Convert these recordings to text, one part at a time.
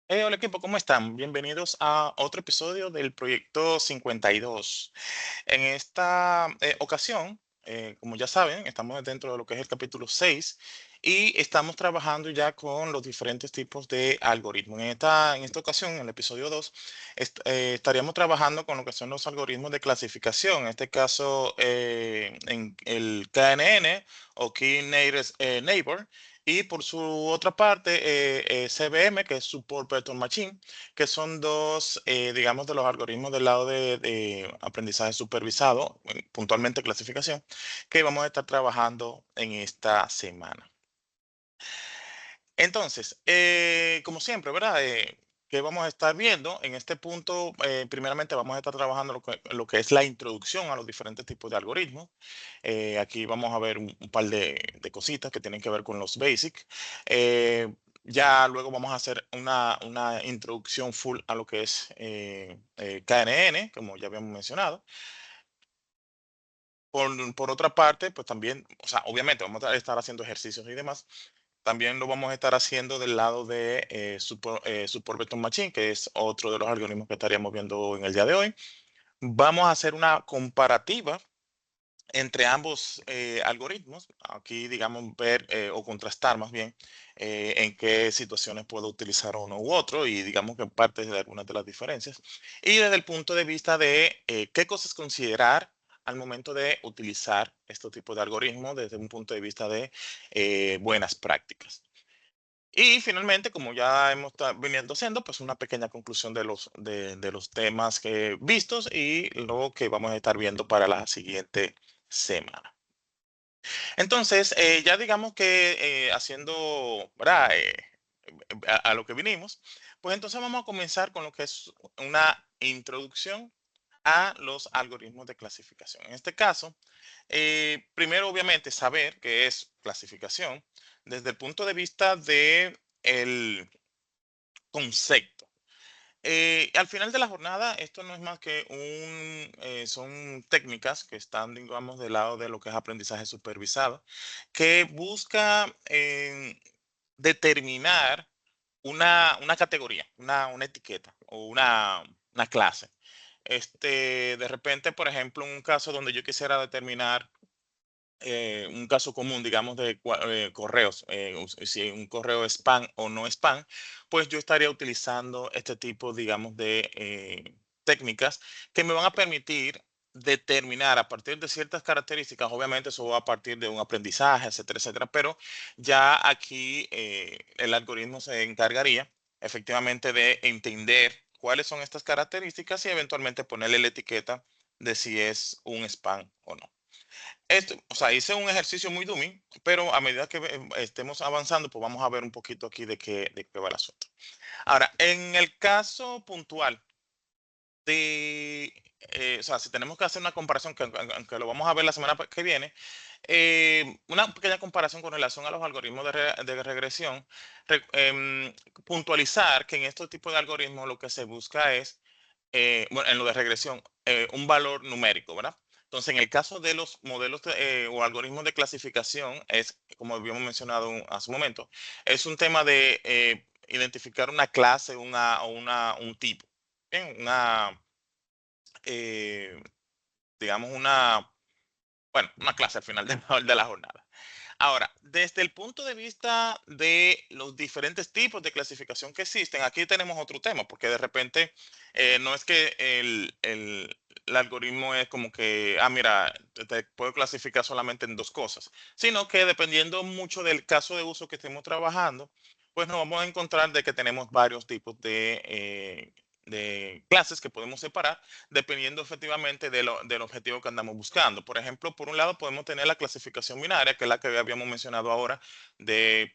Hola equipo, ¿cómo están? Bienvenidos a otro episodio del proyecto 52. En esta ocasión, como ya saben, estamos dentro de lo que es el capítulo 6 y estamos trabajando ya con los diferentes tipos de algoritmos. En esta ocasión, en el episodio 2, estaríamos trabajando con lo que son los algoritmos de clasificación. En este caso, en el KNN o Key Neighbor. Y por su otra parte, CBM, que es Support Vector Machine, que son dos, digamos, de los algoritmos del lado de aprendizaje supervisado, puntualmente clasificación, que vamos a estar trabajando en esta semana. Entonces, como siempre, ¿verdad? ¿Qué vamos a estar viendo? En este punto, primeramente vamos a estar trabajando lo que es la introducción a los diferentes tipos de algoritmos. Aquí vamos a ver un par de cositas que tienen que ver con los basics. Eh, ya luego vamos a hacer una introducción full a lo que es KNN, como ya habíamos mencionado. Por otra parte, pues también, o sea, obviamente vamos a estar haciendo ejercicios y demás. También lo vamos a estar haciendo del lado de Support Vector Machine, que es otro de los algoritmos que estaríamos viendo en el día de hoy. Vamos a hacer una comparativa entre ambos algoritmos. Aquí, digamos, ver o contrastar más bien en qué situaciones puedo utilizar uno u otro y digamos que parte de algunas de las diferencias. Y desde el punto de vista de qué cosas considerar al momento de utilizar este tipo de algoritmos desde un punto de vista de buenas prácticas. Y finalmente, como ya hemos veniendo haciendo, pues una pequeña conclusión de los temas que vistos y lo que vamos a estar viendo para la siguiente semana. Entonces, ya digamos que haciendo, ¿verdad? A lo que vinimos, pues entonces vamos a comenzar con lo que es una introducción a los algoritmos de clasificación. En este caso, primero obviamente saber qué es clasificación desde el punto de vista de el concepto. Al final de la jornada, esto no es más que son técnicas que están, digamos, del lado de lo que es aprendizaje supervisado, que busca determinar una categoría, una etiqueta o una clase. De repente, por ejemplo, en un caso donde yo quisiera determinar un caso común, digamos, de correos, si un correo es spam o no spam, pues yo estaría utilizando este tipo, digamos, de técnicas que me van a permitir determinar a partir de ciertas características, obviamente eso va a partir de un aprendizaje, etcétera, etcétera, pero ya aquí el algoritmo se encargaría efectivamente de entender cuáles son estas características y eventualmente ponerle la etiqueta de si es un spam o no. O sea, hice un ejercicio muy dummy, pero a medida que estemos avanzando, pues vamos a ver un poquito aquí de qué va el asunto. Ahora, en el caso puntual o sea, si tenemos que hacer una comparación, que aunque lo vamos a ver la semana que viene, una pequeña comparación con relación a los algoritmos de regresión, puntualizar que en estos tipos de algoritmos lo que se busca es bueno, en lo de regresión, un valor numérico, ¿verdad? Entonces, en el caso de los modelos o algoritmos de clasificación, es, como habíamos mencionado hace un momento, es un tema de identificar una clase un tipo. Bien, eh, digamos, una clase al final de la jornada. Ahora, desde el punto de vista de los diferentes tipos de clasificación que existen, aquí tenemos otro tema, porque de repente no es que el algoritmo es como que, mira, te puedo clasificar solamente en dos cosas, sino que dependiendo mucho del caso de uso que estemos trabajando, pues nos vamos a encontrar de que tenemos varios tipos de clases que podemos separar dependiendo efectivamente del objetivo que andamos buscando. Por ejemplo, por un lado podemos tener la clasificación binaria, que es la que habíamos mencionado ahora,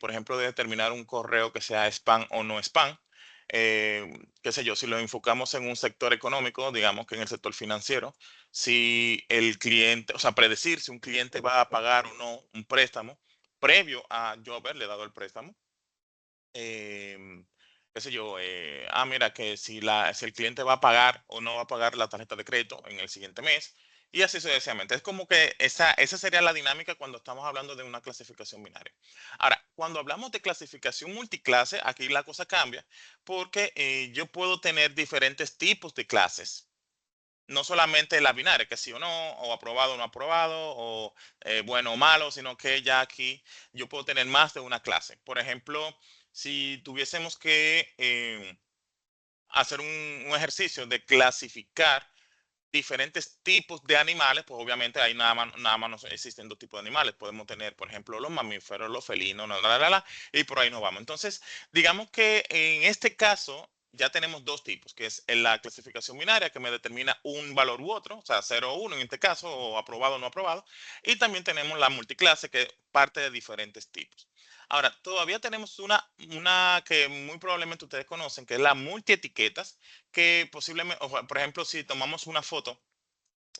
por ejemplo, de determinar un correo que sea spam o no spam. Qué sé yo, si lo enfocamos en un sector económico, digamos que en el sector financiero, si el cliente, o sea, predecir si un cliente va a pagar o no un préstamo previo a yo haberle dado el préstamo. em, Qué sé yo, mira, que si el cliente va a pagar o no va a pagar la tarjeta de crédito en el siguiente mes, Y así sucesivamente. Es como que esa sería la dinámica cuando estamos hablando de una clasificación binaria. Ahora, cuando hablamos de clasificación multiclase, aquí la cosa cambia porque yo puedo tener diferentes tipos de clases. No solamente la binaria, que sí o no, o aprobado o no aprobado, o bueno o malo, sino que ya aquí yo puedo tener más de una clase. Por ejemplo, si tuviésemos que hacer un ejercicio de clasificar diferentes tipos de animales, pues obviamente ahí nada más no existen dos tipos de animales. Podemos tener, por ejemplo, los mamíferos, los felinos, y por ahí nos vamos. Entonces, digamos que en este caso ya tenemos dos tipos, que es en la clasificación binaria, que me determina un valor u otro, o sea, 0 o 1 en este caso, o aprobado o no aprobado. Y también tenemos la multiclase, que parte de diferentes tipos. Ahora, todavía tenemos una que muy probablemente ustedes conocen, que es la multietiquetas, que posiblemente, por ejemplo, si tomamos una foto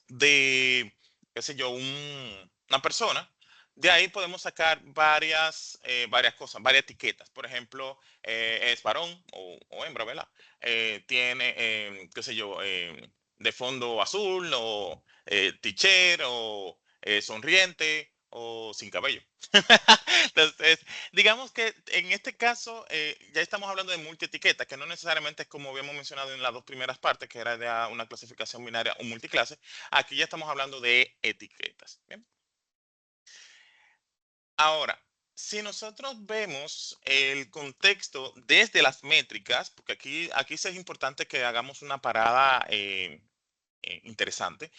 de, qué sé yo, una persona, de ahí podemos sacar varias cosas, varias etiquetas. Por ejemplo, es varón o hembra, ¿verdad? Tiene, qué sé yo, de fondo azul o teacher o sonriente o sin cabello. Entonces, digamos que en este caso ya estamos hablando de multietiqueta, que no necesariamente es como habíamos mencionado en las dos primeras partes, que era de una clasificación binaria o multiclase. Aquí ya estamos hablando de etiquetas. ¿Bien? Ahora, si nosotros vemos el contexto desde las métricas, porque aquí sí es importante que hagamos una parada interesante,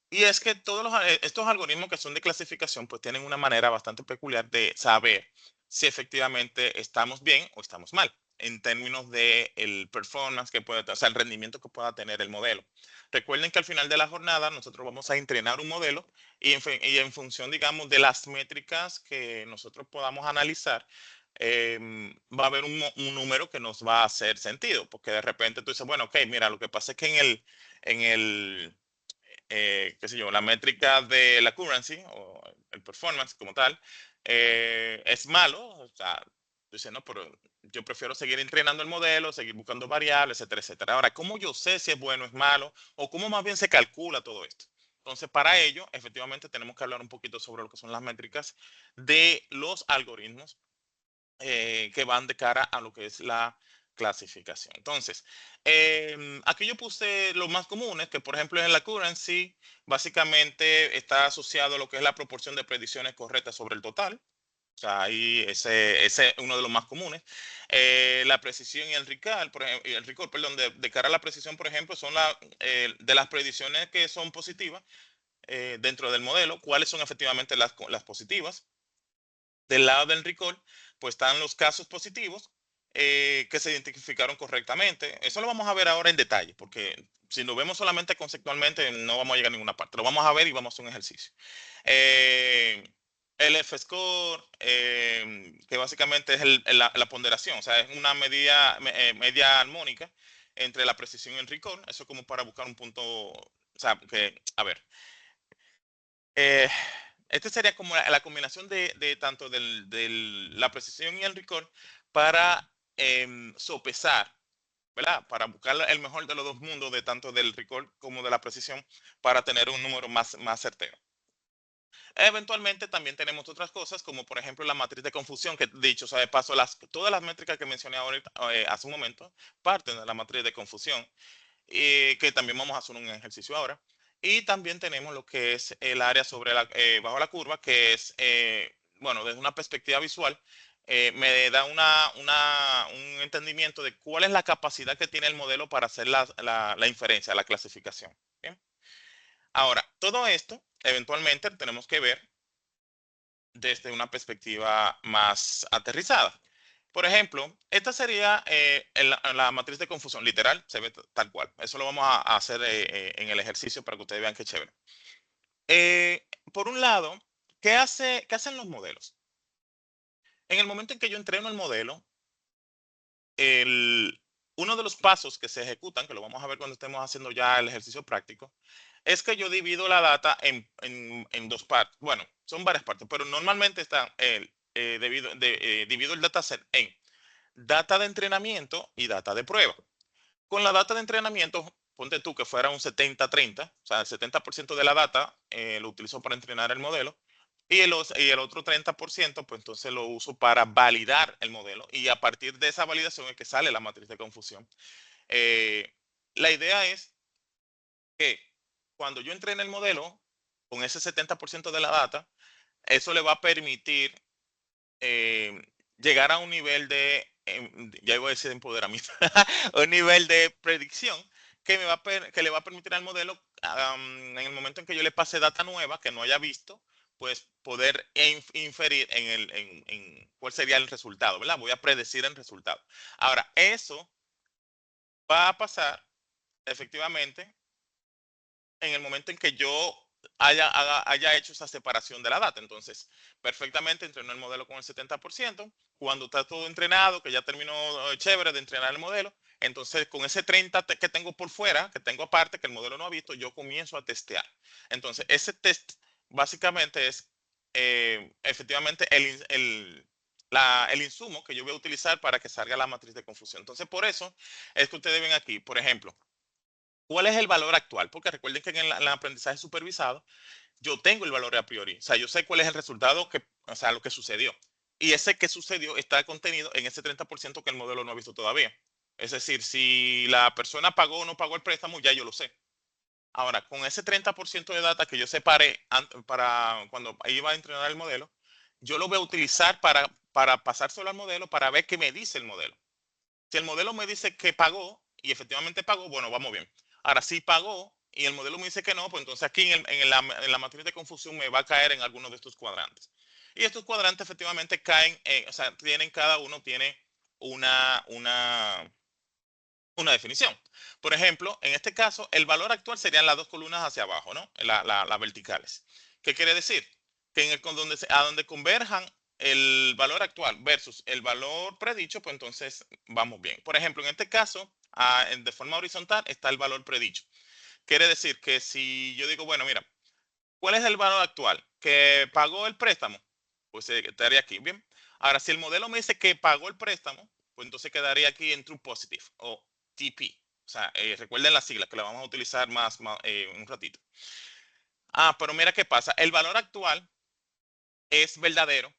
y es que estos algoritmos que son de clasificación, pues tienen una manera bastante peculiar de saber si efectivamente estamos bien o estamos mal en términos de el performance que puede, o sea, el rendimiento que pueda tener el modelo. Recuerden que al final de la jornada nosotros vamos a entrenar un modelo y en función, digamos, de las métricas que nosotros podamos analizar, va a haber un número que nos va a hacer sentido, porque de repente tú dices, bueno, ok, mira, lo que pasa es que qué sé yo, la métrica de la currency o el performance como tal, es malo. O sea, dice, no, pero yo prefiero seguir entrenando el modelo, seguir buscando variables, etcétera, etcétera. Ahora, ¿cómo yo sé si es bueno o es malo? O cómo más bien se calcula todo esto. Entonces, para ello, efectivamente, tenemos que hablar un poquito sobre lo que son las métricas de los algoritmos que van de cara a lo que es la clasificación. Entonces, aquí yo puse los más comunes, que por ejemplo en la currency, básicamente está asociado a lo que es la proporción de predicciones correctas sobre el total. O sea, ahí ese es uno de los más comunes. La precisión y el recall, por ejemplo, y el recall, perdón, de cara a la precisión, por ejemplo, son de las predicciones que son positivas dentro del modelo, cuáles son efectivamente las positivas. Del lado del recall, pues están los casos positivos que se identificaron correctamente. Eso lo vamos a ver ahora en detalle, porque si lo vemos solamente conceptualmente, no vamos a llegar a ninguna parte. Lo vamos a ver y vamos a hacer un ejercicio. Eh, el F-score, que básicamente es la ponderación, o sea, es una media armónica entre la precisión y el recall. Eso como para buscar un punto, o sea, que, a ver, eh, este sería como la combinación de tanto de la precisión y el recall para sopesar, ¿verdad? Para buscar el mejor de los dos mundos, de tanto del recall como de la precisión, para tener un número más certero. Eventualmente también tenemos otras cosas, como por ejemplo la matriz de confusión, que dicho sea de paso, todas las métricas que mencioné ahorita, hace un momento parten de la matriz de confusión, que también vamos a hacer un ejercicio ahora. Y también tenemos lo que es el área bajo la curva, que es, bueno, desde una perspectiva visual, me da un entendimiento de cuál es la capacidad que tiene el modelo para hacer la inferencia, la clasificación. ¿Bien? Ahora, todo esto, eventualmente, tenemos que ver desde una perspectiva más aterrizada. Por ejemplo, esta sería la matriz de confusión, literal, se ve tal cual. Eso lo vamos a hacer en el ejercicio para que ustedes vean qué chévere. Por un lado, qué hacen los modelos? En el momento en que yo entreno el modelo, el, uno de los pasos que se ejecutan, que lo vamos a ver cuando estemos haciendo ya el ejercicio práctico, es que yo divido la data en dos partes. Bueno, son varias partes, pero normalmente divido el dataset en data de entrenamiento y data de prueba. Con la data de entrenamiento, ponte tú que fuera un 70-30, o sea, el 70% de la data lo utilizo para entrenar el modelo y el otro 30%, pues entonces lo uso para validar el modelo y a partir de esa validación es que sale la matriz de confusión. Eh, la idea es que cuando yo entrene el modelo con ese 70% de la data, eso le va a permitir eh, llegar a un nivel de, ya iba a decir empoderamiento, un nivel de predicción que, que le va a permitir al modelo, en el momento en que yo le pase data nueva que no haya visto, pues poder inferir en cuál sería el resultado, ¿verdad? Voy a predecir el resultado. Ahora, eso va a pasar efectivamente en el momento en que yo haya hecho esa separación de la data. Entonces, perfectamente entrenó el modelo con el 70%. Cuando está todo entrenado, que ya terminó chévere de entrenar el modelo, entonces con ese 30 que tengo por fuera, que tengo aparte, que el modelo no ha visto, yo comienzo a testear. Entonces, ese test básicamente es efectivamente el insumo que yo voy a utilizar para que salga la matriz de confusión. Entonces, por eso es que ustedes ven aquí, por ejemplo, ¿cuál es el valor actual? Porque recuerden que en el aprendizaje supervisado yo tengo el valor a priori. O sea, yo sé cuál es el resultado, o sea, lo que sucedió. Y ese que sucedió está contenido en ese 30% que el modelo no ha visto todavía. Es decir, si la persona pagó o no pagó el préstamo, ya yo lo sé. Ahora, con ese 30% de data que yo separé para cuando iba a entrenar el modelo, yo lo voy a utilizar para pasárselo al modelo para ver qué me dice el modelo. Si el modelo me dice que pagó y efectivamente pagó, bueno, vamos bien. Ahora, si pagó y el modelo me dice que no, pues entonces aquí en la matriz de confusión me va a caer en alguno de estos cuadrantes. Y estos cuadrantes efectivamente caen, o sea, cada uno tiene una, una, una definición. Por ejemplo, en este caso, el valor actual serían las dos columnas hacia abajo, ¿no? Las verticales. ¿Qué quiere decir? Que a donde converjan el valor actual versus el valor predicho, pues entonces vamos bien. Por ejemplo, en este caso, de forma horizontal está el valor predicho. Quiere decir que si yo digo, bueno, mira, ¿cuál es el valor actual? ¿Que pagó el préstamo? Pues estaría aquí, ¿bien? Ahora, si el modelo me dice que pagó el préstamo, pues entonces quedaría aquí en True Positive o TP. O sea, recuerden la sigla que la vamos a utilizar más un ratito. Pero mira qué pasa. El valor actual es verdadero,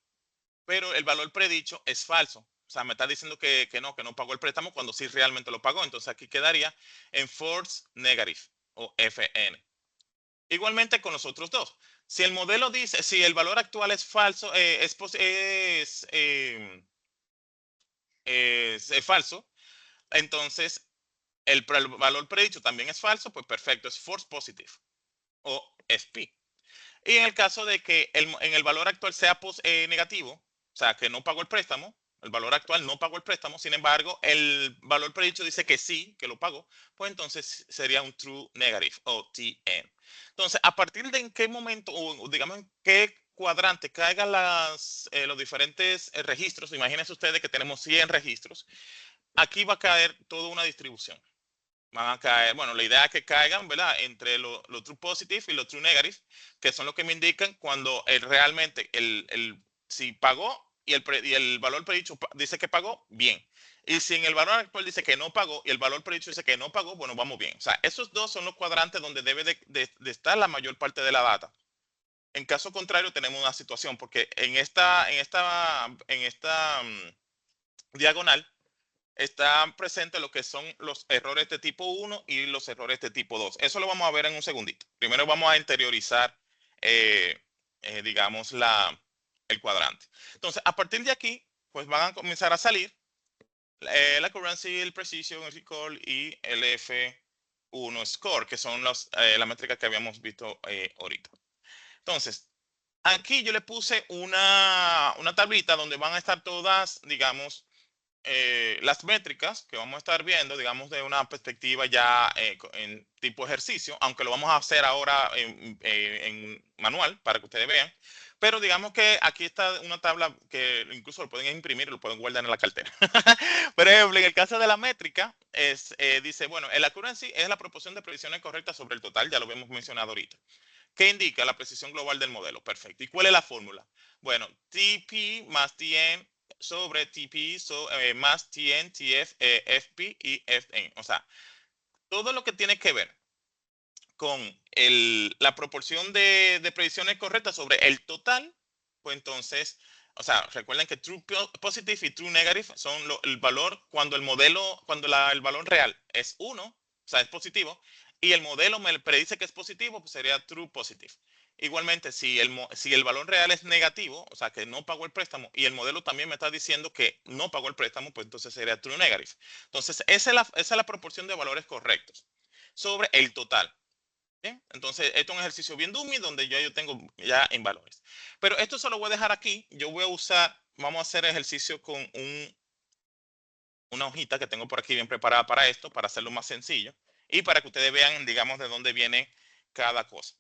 pero el valor predicho es falso. O sea, me está diciendo que no pagó el préstamo cuando sí realmente lo pagó. Entonces aquí quedaría en false negative o FN. Igualmente con los otros dos. Si el modelo dice, si el valor actual es falso, es falso, entonces el valor predicho también es falso, pues perfecto, es false positive o FP. Y en el caso de que en el valor actual sea negativo, o sea, que no pagó el préstamo, el valor actual no pagó el préstamo, sin embargo, el valor predicho dice que sí, que lo pagó, pues entonces sería un true negative o TN. Entonces, a partir de en qué momento, o digamos en qué cuadrante caigan los diferentes registros, imagínense ustedes que tenemos 100 registros, aquí va a caer toda una distribución. Van a caer, bueno, la idea es que caigan, ¿verdad? Entre lo true positive y lo true negative, que son los que me indican cuando realmente si pagó y el valor predicho dice que pagó, bien. Y si en el valor actual dice que no pagó y el valor predicho dice que no pagó, bueno, vamos bien. O sea, esos dos son los cuadrantes donde debe de estar la mayor parte de la data. En caso contrario, tenemos una situación, porque en esta diagonal, están presentes lo que son los errores de tipo 1 y los errores de tipo 2. Eso lo vamos a ver en un segundito. Primero vamos a interiorizar, eh, digamos, el cuadrante. Entonces, a partir de aquí, pues van a comenzar a salir la currency, el precision, el recall y el F1 score, que son la métrica que habíamos visto ahorita. Entonces, aquí yo le puse una tablita donde van a estar todas, digamos, las métricas que vamos a estar viendo, digamos, de una perspectiva ya en tipo ejercicio, aunque lo vamos a hacer ahora en manual para que ustedes vean. Pero digamos que aquí está una tabla que incluso lo pueden imprimir, lo pueden guardar en la cartera. Por ejemplo, en el caso de la métrica, dice, bueno, el accuracy es la proporción de previsiones correctas sobre el total, ya lo hemos mencionado ahorita. ¿Qué indica la precisión global del modelo? Perfecto. ¿Y cuál es la fórmula? Bueno, TP más TN sobre TP más TN, TF, FP y FN. O sea, todo lo que tiene que ver con la proporción de predicciones correctas sobre el total, pues entonces, o sea, recuerden que true positive y true negative son el valor cuando el modelo, cuando el valor real es 1, o sea, es positivo, y el modelo me predice que es positivo, pues sería true positive. Igualmente, si el valor real es negativo, o sea, que no pagó el préstamo, y el modelo también me está diciendo que no pagó el préstamo, pues entonces sería true negative. Entonces, esa es la proporción de valores correctos sobre el total. Bien, entonces esto es un ejercicio bien dummy donde yo tengo ya en valores. Pero esto se lo voy a dejar aquí. Yo voy a usar, vamos a hacer ejercicio con una hojita que tengo por aquí bien preparada para esto, para hacerlo más sencillo y para que ustedes vean, digamos, de dónde viene cada cosa.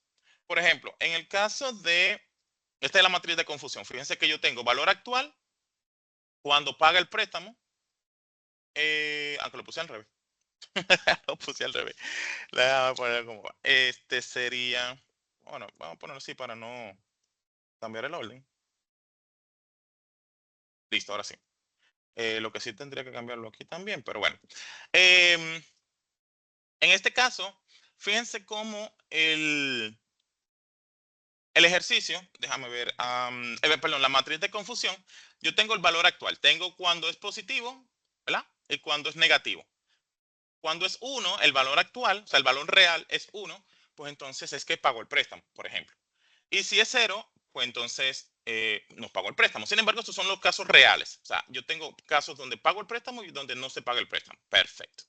Por ejemplo, en el caso esta es la matriz de confusión. Fíjense que yo tengo valor actual cuando paga el préstamo, aunque lo puse al revés. Lo puse al revés. Déjame poner como va. Este sería, bueno, vamos a ponerlo así para no cambiar el orden. Listo, ahora sí. Lo que sí tendría que cambiarlo aquí también, pero bueno. En este caso, fíjense cómo el ejercicio, déjame ver, perdón, la matriz de confusión, yo tengo el valor actual, tengo cuando es positivo, ¿verdad? Y cuando es negativo. Cuando es 1, el valor actual, o sea, el valor real es 1, pues entonces es que pagó el préstamo, por ejemplo. Y si es 0, pues entonces no pago el préstamo. Sin embargo, estos son los casos reales. O sea, yo tengo casos donde pago el préstamo y donde no se paga el préstamo. Perfecto.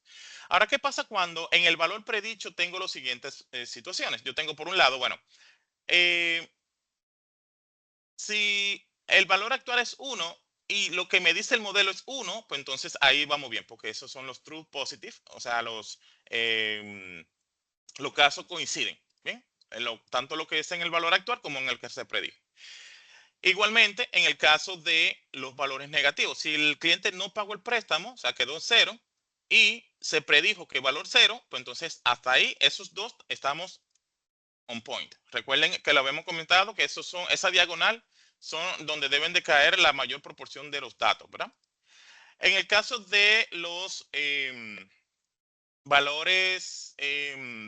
Ahora, ¿qué pasa cuando en el valor predicho tengo las siguientes situaciones? Yo tengo por un lado, bueno, eh, si el valor actual es 1 y lo que me dice el modelo es 1, pues entonces ahí vamos bien, porque esos son los true positive, o sea, los casos coinciden, ¿bien? Tanto lo que es en el valor actual como en el que se predijo. Igualmente, en el caso de los valores negativos, si el cliente no pagó el préstamo, o sea, quedó en 0 y se predijo que valor 0, pues entonces hasta ahí esos dos estamos on point. Recuerden que lo habíamos comentado que esa diagonal son donde deben de caer la mayor proporción de los datos, ¿verdad? En el caso de los valores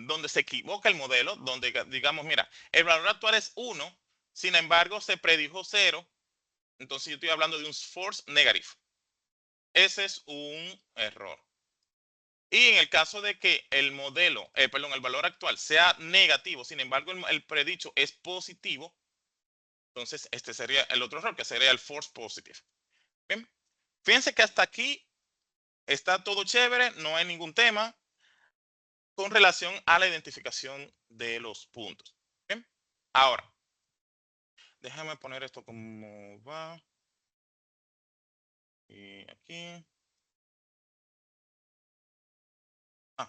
donde se equivoca el modelo, donde digamos, mira, el valor actual es 1, sin embargo se predijo 0, entonces yo estoy hablando de un false negative. Ese es un error. Y en el caso de que el modelo, perdón, el valor actual sea negativo, sin embargo el predicho es positivo, entonces este sería el otro error, que sería el false positive. Bien, fíjense que hasta aquí está todo chévere, no hay ningún tema con relación a la identificación de los puntos. Bien, ahora, déjame poner esto como va. Y aquí.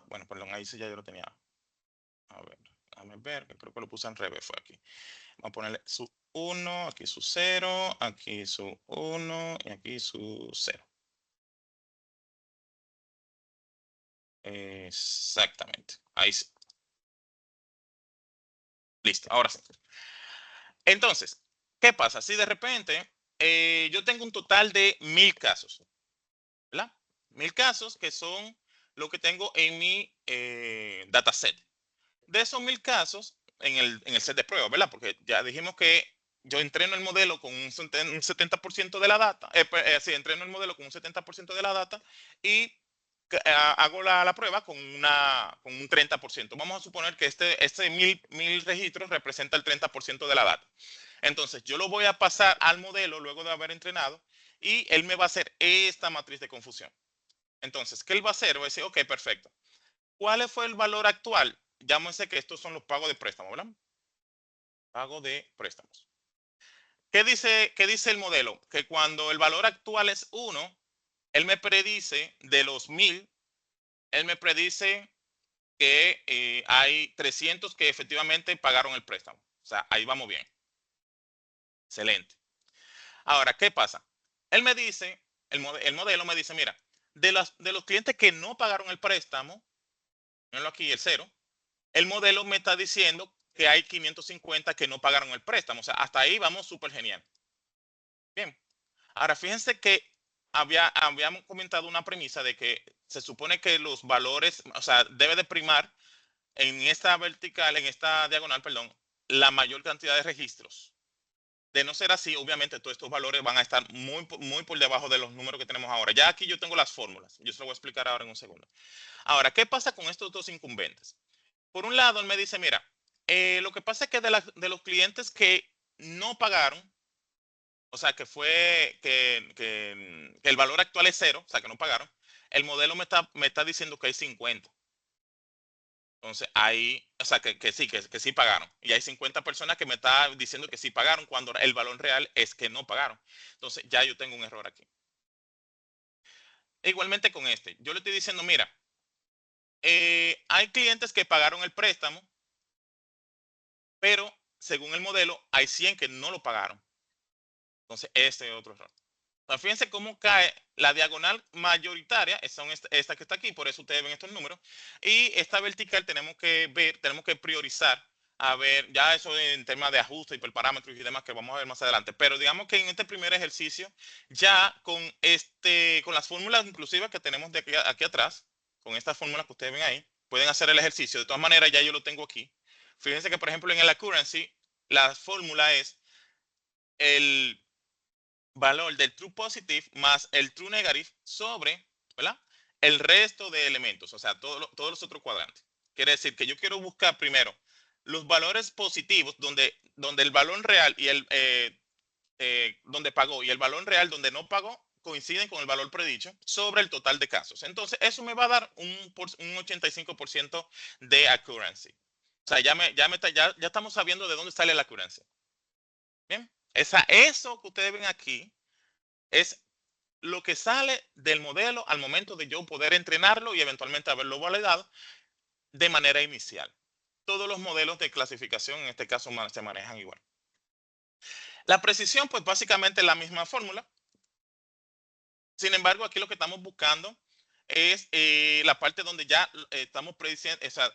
Bueno, perdón, ahí sí ya yo lo tenía. A ver, déjame ver, que creo que lo puse en revés, fue aquí. Vamos a ponerle su 1, aquí su 0, aquí su 1 y aquí su 0. Exactamente. Ahí sí. Listo, ahora sí. Entonces, ¿qué pasa? Si de repente yo tengo un total de 1000 casos, ¿verdad? 1000 casos que son lo que tengo en mi dataset. De esos 1000 casos, en el set de pruebas, ¿verdad? Porque ya dijimos que yo entreno el modelo con un 70% de la data, sí, entreno el modelo con un 70% de la data y hago la prueba con un 30%. Vamos a suponer que este 1000 registros representa el 30% de la data. Entonces, yo lo voy a pasar al modelo luego de haber entrenado y él me va a hacer esta matriz de confusión. Entonces, ¿qué él va a hacer? Va a decir, ok, perfecto. ¿Cuál fue el valor actual? Llámense que estos son los pagos de préstamo, ¿verdad? Pago de préstamos. ¿Qué dice el modelo? Que cuando el valor actual es 1, él me predice de los 1000, él me predice que hay 300 que efectivamente pagaron el préstamo. O sea, ahí vamos bien. Excelente. Ahora, ¿qué pasa? Él me dice, el modelo me dice, mira, de los clientes que no pagaron el préstamo, mírenlo aquí, el 0, el modelo me está diciendo que hay 550 que no pagaron el préstamo. O sea, hasta ahí vamos súper genial. Bien. Ahora, fíjense que habíamos comentado una premisa de que se supone que los valores, o sea, debe de primar en esta vertical, en esta diagonal, perdón, la mayor cantidad de registros. De no ser así, obviamente todos estos valores van a estar muy por debajo de los números que tenemos ahora. Ya aquí yo tengo las fórmulas. Yo se lo voy a explicar ahora en un segundo. Ahora, ¿qué pasa con estos dos incumbentes? Por un lado, él me dice, mira, lo que pasa es que de los clientes que no pagaron, o sea, que fue que el valor actual es cero, o sea, que no pagaron, el modelo me está diciendo que hay 50. Entonces, ahí, o sea, que sí pagaron. Y hay 50 personas que me están diciendo que sí pagaron cuando el valor real es que no pagaron. Entonces, ya yo tengo un error aquí. E igualmente con este, yo le estoy diciendo, mira, hay clientes que pagaron el préstamo, pero según el modelo, hay 100 que no lo pagaron. Entonces, este es otro error. Entonces, fíjense cómo cae la diagonal mayoritaria, son esta que está aquí, por eso ustedes ven estos números, y esta vertical tenemos que ver, tenemos que priorizar, a ver, ya eso en temas de ajuste, hiperparámetros y demás que vamos a ver más adelante, pero digamos que en este primer ejercicio, ya con las fórmulas inclusivas que tenemos de aquí atrás, con estas fórmulas que ustedes ven ahí, pueden hacer el ejercicio. De todas maneras, ya yo lo tengo aquí. Fíjense que, por ejemplo, en el accuracy, la fórmula es el valor del true positive más el true negative sobre, ¿verdad? El resto de elementos, o sea, todos los otros cuadrantes. Quiere decir que yo quiero buscar primero los valores positivos donde el valor real y donde pagó y el valor real donde no pagó coinciden con el valor predicho sobre el total de casos. Entonces, eso me va a dar un 85% de accuracy. O sea, ya estamos sabiendo de dónde sale la accuracy. Bien, eso que ustedes ven aquí es lo que sale del modelo al momento de yo poder entrenarlo y eventualmente haberlo validado de manera inicial. Todos los modelos de clasificación en este caso se manejan igual. La precisión, pues básicamente es la misma fórmula. Sin embargo, aquí lo que estamos buscando es la parte donde ya estamos prediciendo, o sea,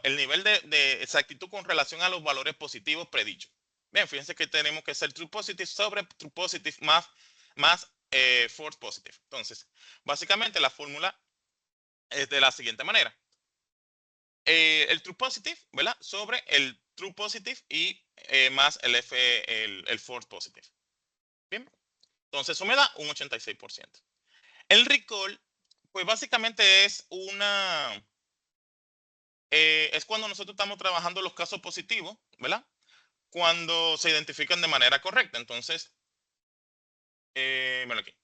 el nivel de exactitud con relación a los valores positivos predichos. Bien, fíjense que tenemos que ser true positive sobre true positive más false positive. Entonces, básicamente la fórmula es de la siguiente manera. El true positive, ¿verdad? Sobre el true positive y más el false positive. Bien, entonces eso me da un 86%. El recall, pues básicamente es cuando nosotros estamos trabajando los casos positivos, ¿verdad? Cuando se identifican de manera correcta. Entonces, bueno, aquí.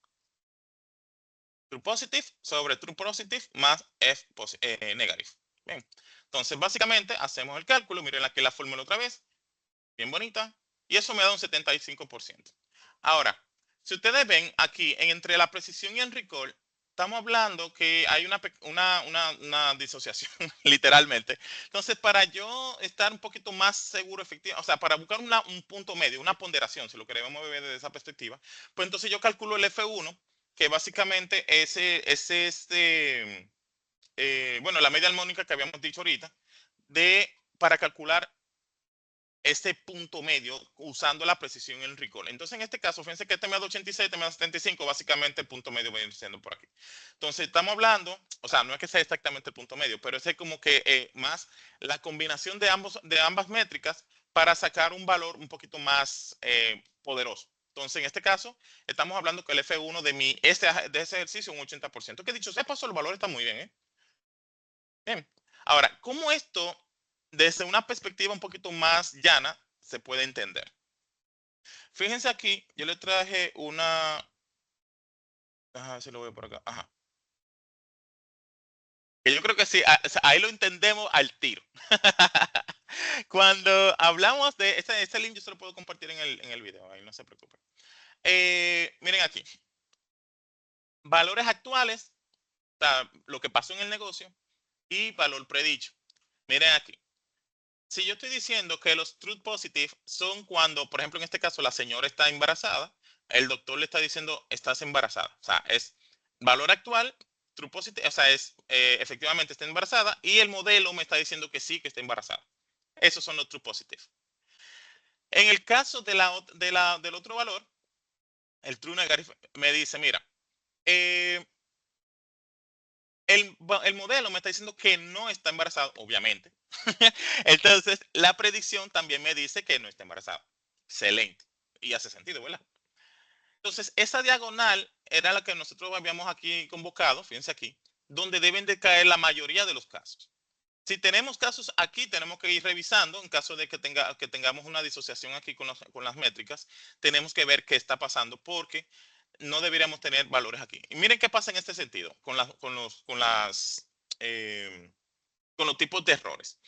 True positive sobre true positive más negative. Bien. Entonces, básicamente hacemos el cálculo. Miren aquí la fórmula otra vez. Bien bonita. Y eso me da un 75%. Ahora, si ustedes ven aquí, entre la precisión y el recall, estamos hablando que hay una disociación, literalmente. Entonces, para yo estar un poquito más seguro, efectivo, o sea, para buscar un punto medio, una ponderación, si lo queremos ver desde esa perspectiva, pues entonces yo calculo el F1, que básicamente bueno, la media armónica que habíamos dicho ahorita, para calcular este punto medio usando la precisión en el recall. Entonces, en este caso, fíjense que este me da 86, este me da 75, básicamente el punto medio viene siendo por aquí. Entonces, estamos hablando, o sea, no es que sea exactamente el punto medio, pero es como que más la combinación de ambas métricas para sacar un valor un poquito más poderoso. Entonces, en este caso, estamos hablando que el F1 de ese ejercicio es un 80%. Que dicho sea paso, el valor está muy bien, ¿eh? Bien. Ahora, ¿cómo esto, desde una perspectiva un poquito más llana, se puede entender? Fíjense aquí, yo le traje ajá, si lo veo por acá, ajá. Que yo creo que sí, o sea, ahí lo entendemos al tiro. Cuando hablamos de, este link yo se lo puedo compartir en el video, ahí no se preocupen. Miren aquí, valores actuales, o sea, lo que pasó en el negocio y valor predicho. Miren aquí. Si yo estoy diciendo que los truth positive son cuando, por ejemplo, en este caso, la señora está embarazada, el doctor le está diciendo, estás embarazada. O sea, es valor actual, true positive, o sea, efectivamente está embarazada y el modelo me está diciendo que sí, que está embarazada. Esos son los true positive. En el caso del otro valor, el true negative me dice, mira, eh, el modelo me está diciendo que no está embarazado, obviamente. Entonces, la predicción también me dice que no está embarazada. Excelente. Y hace sentido, ¿verdad? Entonces, esa diagonal era la que nosotros habíamos aquí convocado, fíjense aquí, donde deben de caer la mayoría de los casos. Si tenemos casos aquí, tenemos que ir revisando, en caso de que tengamos una disociación aquí con las métricas, tenemos que ver qué está pasando porque no deberíamos tener valores aquí. Y miren qué pasa en este sentido, eh, con los tipos de errores.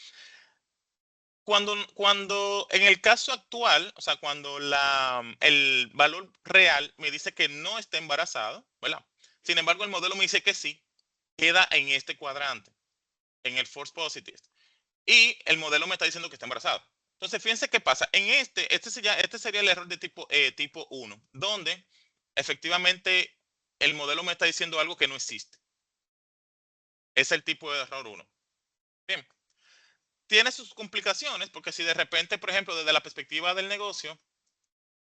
Cuando en el caso actual, o sea, cuando el valor real me dice que no está embarazado, ¿verdad? Sin embargo, el modelo me dice que sí, queda en este cuadrante, en el false positive. Y el modelo me está diciendo que está embarazado. Entonces, fíjense qué pasa. Este sería el error de tipo 1, donde efectivamente el modelo me está diciendo algo que no existe. Es el tipo de error 1. Bien, tiene sus complicaciones porque si de repente, por ejemplo, desde la perspectiva del negocio,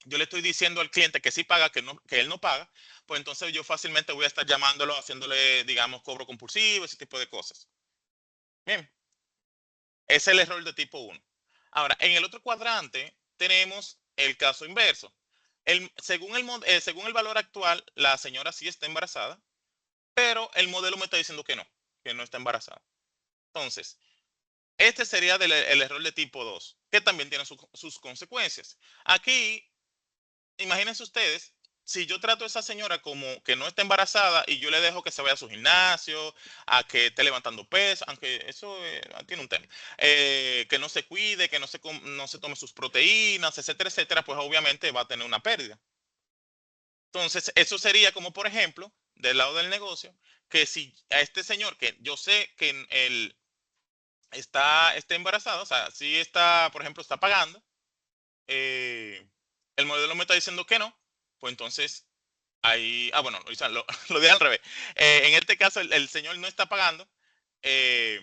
yo le estoy diciendo al cliente que sí paga, que él no paga, pues entonces yo fácilmente voy a estar llamándolo, haciéndole, digamos, cobro compulsivo, ese tipo de cosas. Bien, es el error de tipo 1. Ahora, en el otro cuadrante tenemos el caso inverso. Según el valor actual, la señora sí está embarazada, pero el modelo me está diciendo que no está embarazada. Entonces, este sería el error de tipo 2, que también tiene sus consecuencias. Aquí imagínense ustedes, si yo trato a esa señora como que no está embarazada y yo le dejo que se vaya a su gimnasio, a que esté levantando peso, aunque eso tiene un tema, que no se cuide, que no se tome sus proteínas, etcétera, etcétera, pues obviamente va a tener una pérdida. Entonces, eso sería como, por ejemplo, del lado del negocio, que si a este señor, que yo sé que él está embarazado, o sea, si está, por ejemplo, está pagando, eh, el modelo me está diciendo que no, pues entonces ahí, bueno, o sea, lo dije al revés. En este caso, el señor no está pagando eh,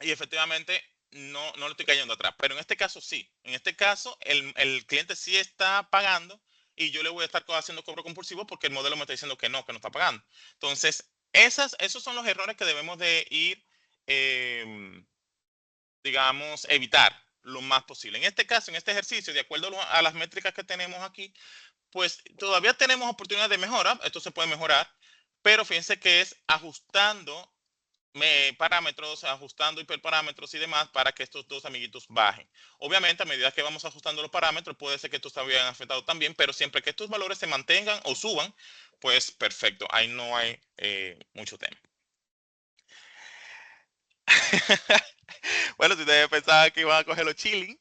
y efectivamente no le estoy cayendo atrás. Pero en este caso sí. En este caso, el cliente sí está pagando y yo le voy a estar haciendo cobro compulsivo porque el modelo me está diciendo que no está pagando. Entonces, esos son los errores que debemos de ir, eh, digamos, evitar lo más posible. En este caso, en este ejercicio, de acuerdo a las métricas que tenemos aquí, pues todavía tenemos oportunidad de mejora, esto se puede mejorar, pero fíjense que es ajustando parámetros, ajustando hiperparámetros y demás para que estos dos amiguitos bajen. Obviamente, a medida que vamos ajustando los parámetros, puede ser que estos se vean afectados también, pero siempre que estos valores se mantengan o suban, pues perfecto, ahí no hay mucho tema. Bueno, si ustedes pensaban que iban a coger los chilling.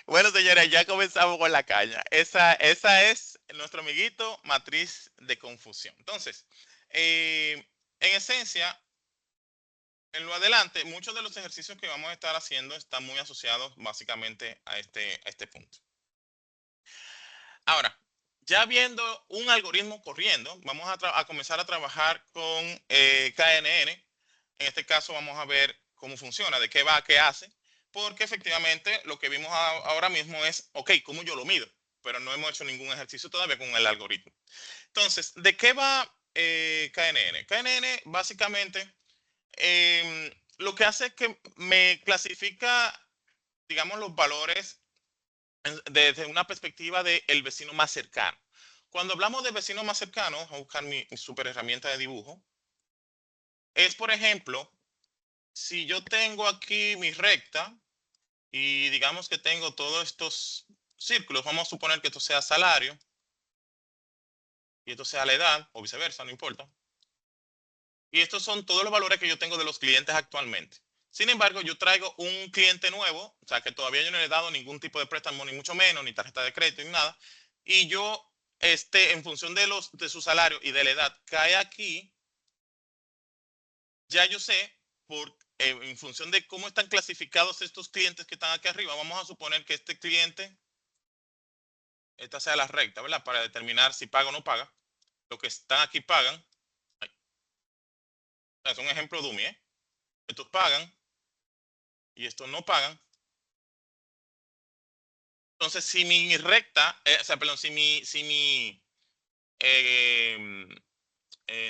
Bueno, señores, ya comenzamos con la caña. Esa es nuestro amiguito matriz de confusión. Entonces, en esencia, en lo adelante, muchos de los ejercicios que vamos a estar haciendo están muy asociados básicamente a este punto. Ahora, ya viendo un algoritmo corriendo, vamos a comenzar a trabajar con KNN. En este caso vamos a ver cómo funciona, de qué va, qué hace, porque efectivamente lo que vimos ahora mismo es, ok, ¿cómo yo lo mido? Pero no hemos hecho ningún ejercicio todavía con el algoritmo. Entonces, ¿de qué va KNN? KNN básicamente lo que hace es que me clasifica, digamos, los valores desde una perspectiva del vecino más cercano. Cuando hablamos de vecino más cercano, voy a buscar mi super herramienta de dibujo, es por ejemplo, si yo tengo aquí mi recta y digamos que tengo todos estos círculos, vamos a suponer que esto sea salario y esto sea la edad o viceversa, no importa. Y estos son todos los valores que yo tengo de los clientes actualmente. Sin embargo, yo traigo un cliente nuevo, o sea, que todavía yo no le he dado ningún tipo de préstamo, ni mucho menos, ni tarjeta de crédito, ni nada. Y yo, en función de su salario y de la edad, cae aquí, ya yo sé, en función de cómo están clasificados estos clientes que están aquí arriba, vamos a suponer que este cliente, esta sea la recta, ¿verdad? Para determinar si paga o no paga. Los que están aquí pagan. Es un ejemplo dummy, ¿eh? Estos pagan y estos no pagan. Entonces, si mi recta, o sea, perdón, si mi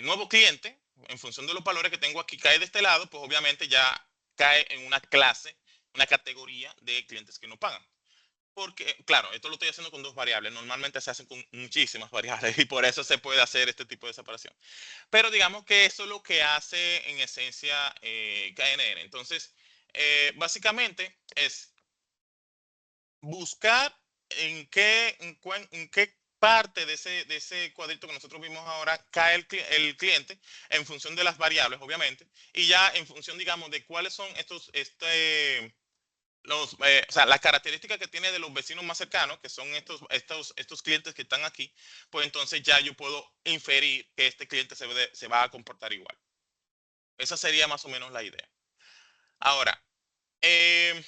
nuevo cliente en función de los valores que tengo aquí, cae de este lado, pues obviamente ya cae en una clase, una categoría de clientes que no pagan. Porque, claro, esto lo estoy haciendo con dos variables. Normalmente se hacen con muchísimas variables y por eso se puede hacer este tipo de separación. Pero digamos que eso es lo que hace en esencia KNN. Entonces, básicamente es buscar en qué parte de ese cuadrito que nosotros vimos ahora cae el cliente en función de las variables, obviamente, y ya en función, digamos, de cuáles son o sea, las características que tiene de los vecinos más cercanos, que son estos clientes que están aquí, pues entonces ya yo puedo inferir que este cliente se va a comportar igual. Esa sería más o menos la idea. Ahora, eh,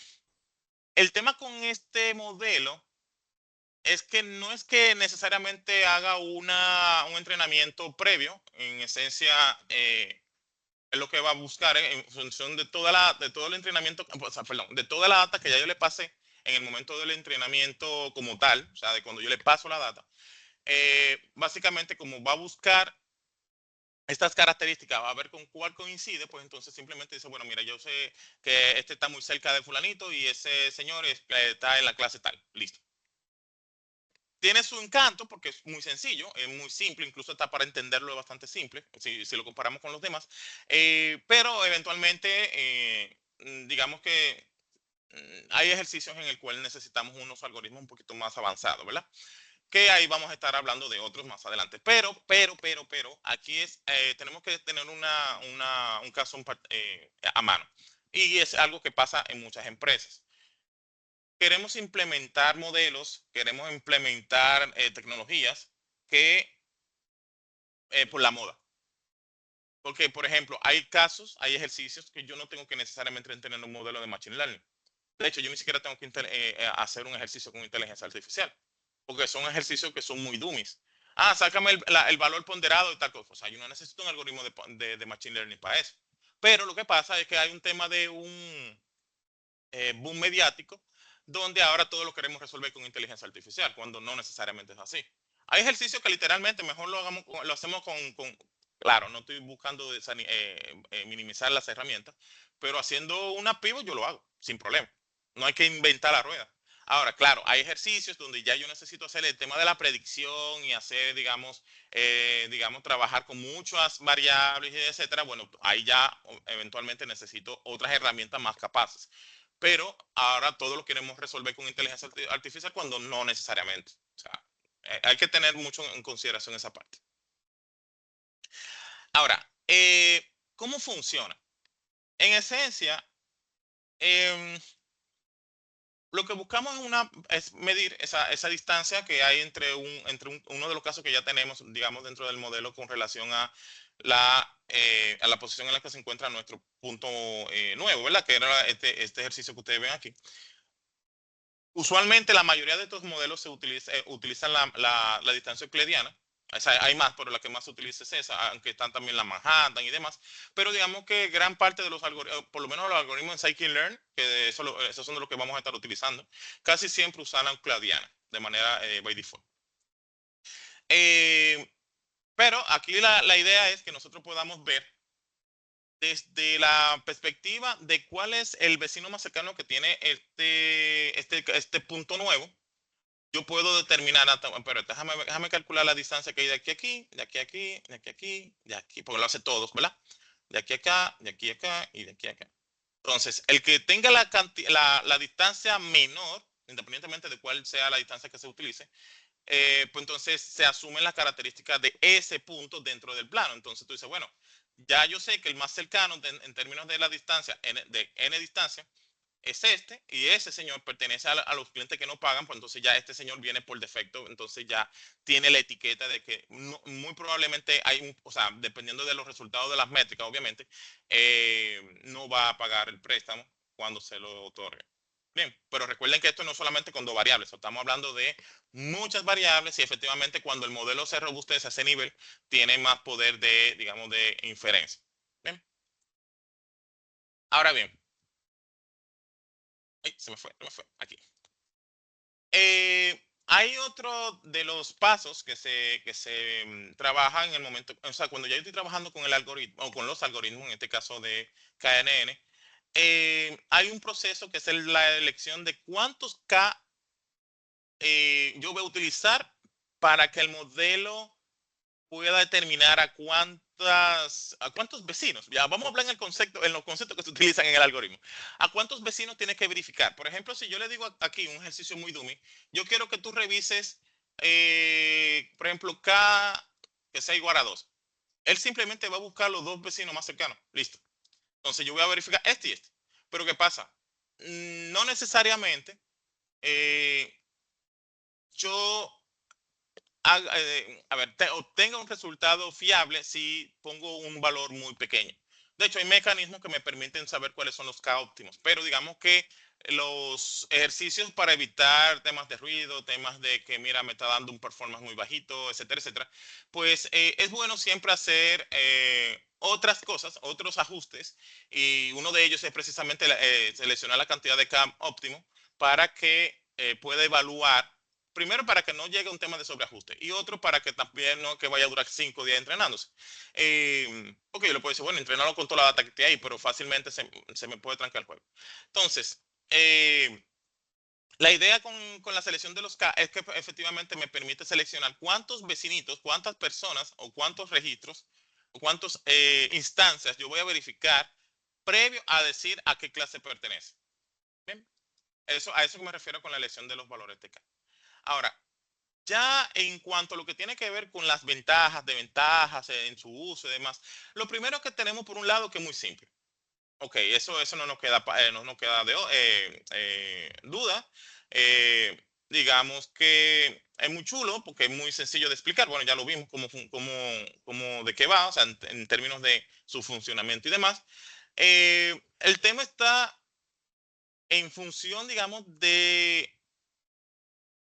el tema con este modelo es que no es que necesariamente haga un entrenamiento previo, en esencia, es lo que va a buscar en función de de todo el entrenamiento, o sea, perdón, de toda la data que ya yo le pasé en el momento del entrenamiento como tal, o sea, de cuando yo le paso la data, básicamente como va a buscar estas características, va a ver con cuál coincide, pues entonces simplemente dice, bueno, mira, yo sé que este está muy cerca de fulanito y ese señor está en la clase tal, listo. Tiene su encanto porque es muy sencillo, es muy simple, incluso está para entenderlo es bastante simple, si lo comparamos con los demás, pero eventualmente, digamos que hay ejercicios en el cual necesitamos unos algoritmos un poquito más avanzados, ¿verdad? Que ahí vamos a estar hablando de otros más adelante. Pero, aquí tenemos que tener un caso a mano. Y es algo que pasa en muchas empresas. Queremos implementar modelos, queremos implementar tecnologías que por la moda. Porque, por ejemplo, hay casos, hay ejercicios que yo no tengo que necesariamente tener un modelo de Machine Learning. De hecho, yo ni siquiera tengo que hacer un ejercicio con inteligencia artificial, porque son ejercicios que son muy dummies. Ah, sácame el valor ponderado y tal cosa. O sea, yo no necesito un algoritmo de Machine Learning para eso. Pero lo que pasa es que hay un tema de un boom mediático donde ahora todo lo queremos resolver con inteligencia artificial, cuando no necesariamente es así. Hay ejercicios que literalmente mejor lo hacemos claro, no estoy buscando minimizar las herramientas, pero haciendo una pivot yo lo hago, sin problema. No hay que inventar la rueda. Ahora, claro, hay ejercicios donde ya yo necesito hacer el tema de la predicción y hacer, digamos, trabajar con muchas variables, etcétera. Bueno, ahí ya eventualmente necesito otras herramientas más capaces. Pero ahora todo lo queremos resolver con inteligencia artificial cuando no necesariamente. O sea, hay que tener mucho en consideración esa parte. Ahora, ¿cómo funciona? En esencia, em, lo que buscamos es medir esa distancia que hay uno de los casos que ya tenemos, digamos, dentro del modelo con relación a la posición en la que se encuentra nuestro punto nuevo, ¿verdad? Que era este ejercicio que ustedes ven aquí. Usualmente la mayoría de estos modelos utilizan la distancia euclidiana. O sea, hay más, pero la que más se utiliza es esa, aunque están también la Manhattan y demás. Pero digamos que gran parte de los algoritmos, por lo menos los algoritmos en Scikit-learn, que esos son de los que vamos a estar utilizando, casi siempre usan la euclidiana de manera by default. Eh, pero aquí la idea es que nosotros podamos ver desde la perspectiva de cuál es el vecino más cercano que tiene este punto nuevo. Yo puedo determinar, pero déjame calcular la distancia que hay de aquí a aquí, de aquí a aquí, de aquí a aquí, de aquí, porque lo hace todos, ¿verdad? De aquí a acá, de aquí a acá y de aquí a acá. Entonces, el que tenga la distancia menor, independientemente de cuál sea la distancia que se utilice, pues entonces se asumen las características de ese punto dentro del plano. Entonces tú dices, bueno, ya yo sé que el más cercano en términos de la distancia, de n distancia, es este, y ese señor pertenece a los clientes que no pagan, pues entonces ya este señor viene por defecto, entonces ya tiene la etiqueta de que muy probablemente o sea, dependiendo de los resultados de las métricas, obviamente, no va a pagar el préstamo cuando se lo otorgue. Bien, pero recuerden que esto no es solamente con dos variables, estamos hablando de muchas variables y efectivamente cuando el modelo se robustece a ese nivel, tiene más poder digamos, de inferencia. Bien, ahora bien, ay, se me fue, aquí. Hay otro de los pasos trabaja en el momento, o sea, cuando ya yo estoy trabajando con el algoritmo, o con los algoritmos, en este caso de KNN, hay un proceso que es la elección de cuántos K yo voy a utilizar para que el modelo pueda determinar a cuántos vecinos, ya vamos a hablar en los conceptos que se utilizan en el algoritmo, a cuántos vecinos tiene que verificar. Por ejemplo, si yo le digo aquí un ejercicio muy dummy, yo quiero que tú revises, por ejemplo, K que sea igual a 2. Él simplemente va a buscar los dos vecinos más cercanos. Listo. Entonces yo voy a verificar este y este. Pero ¿qué pasa? No necesariamente eh, yo a ver, obtenga un resultado fiable si pongo un valor muy pequeño. De hecho, hay mecanismos que me permiten saber cuáles son los K óptimos, pero digamos que los ejercicios para evitar temas de ruido, temas de que, mira, me está dando un performance muy bajito, etcétera, etcétera, pues es bueno siempre hacer otras cosas, otros ajustes, y uno de ellos es precisamente seleccionar la cantidad de K óptimo para que pueda evaluar. Primero, para que no llegue un tema de sobreajuste. Y otro, para que también no que vaya a durar 5 días entrenándose. Porque yo le puedo decir, bueno, entrenarlo con toda la data que esté ahí, pero fácilmente se me puede trancar el juego. Entonces, la idea con la selección de los K es que efectivamente me permite seleccionar cuántos vecinitos, cuántas personas o cuántos registros o cuántas instancias yo voy a verificar previo a decir a qué clase pertenece. Bien, a eso me refiero con la elección de los valores de K. Ahora, ya en cuanto a lo que tiene que ver con las ventajas, desventajas en su uso y demás, lo primero que tenemos por un lado que es muy simple. Ok, eso no nos queda, no nos queda duda. Digamos que es muy chulo porque es muy sencillo de explicar. Bueno, ya lo vimos como de qué va, o sea, en términos de su funcionamiento y demás. El tema está en función, digamos,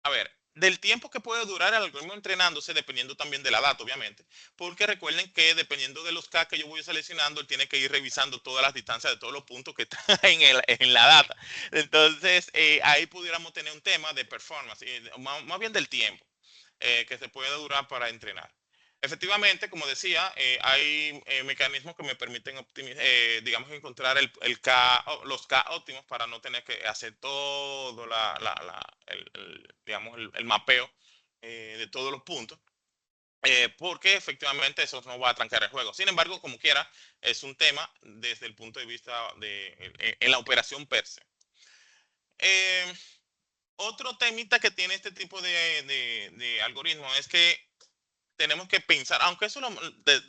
a ver, del tiempo que puede durar el algoritmo entrenándose, dependiendo también de la data, obviamente, porque recuerden que dependiendo de los K que yo voy seleccionando, él tiene que ir revisando todas las distancias de todos los puntos que están en la data. Entonces, ahí pudiéramos tener un tema de performance, más bien del tiempo que se puede durar para entrenar. Efectivamente, como decía, hay mecanismos que me permiten digamos, encontrar los K óptimos para no tener que hacer todo digamos, el mapeo de todos los puntos, porque efectivamente eso no va a trancar el juego. Sin embargo, como quiera, es un tema desde el punto de vista en la operación per se. Eh, Otro temita que tiene este tipo de algoritmo es que tenemos que pensar, aunque eso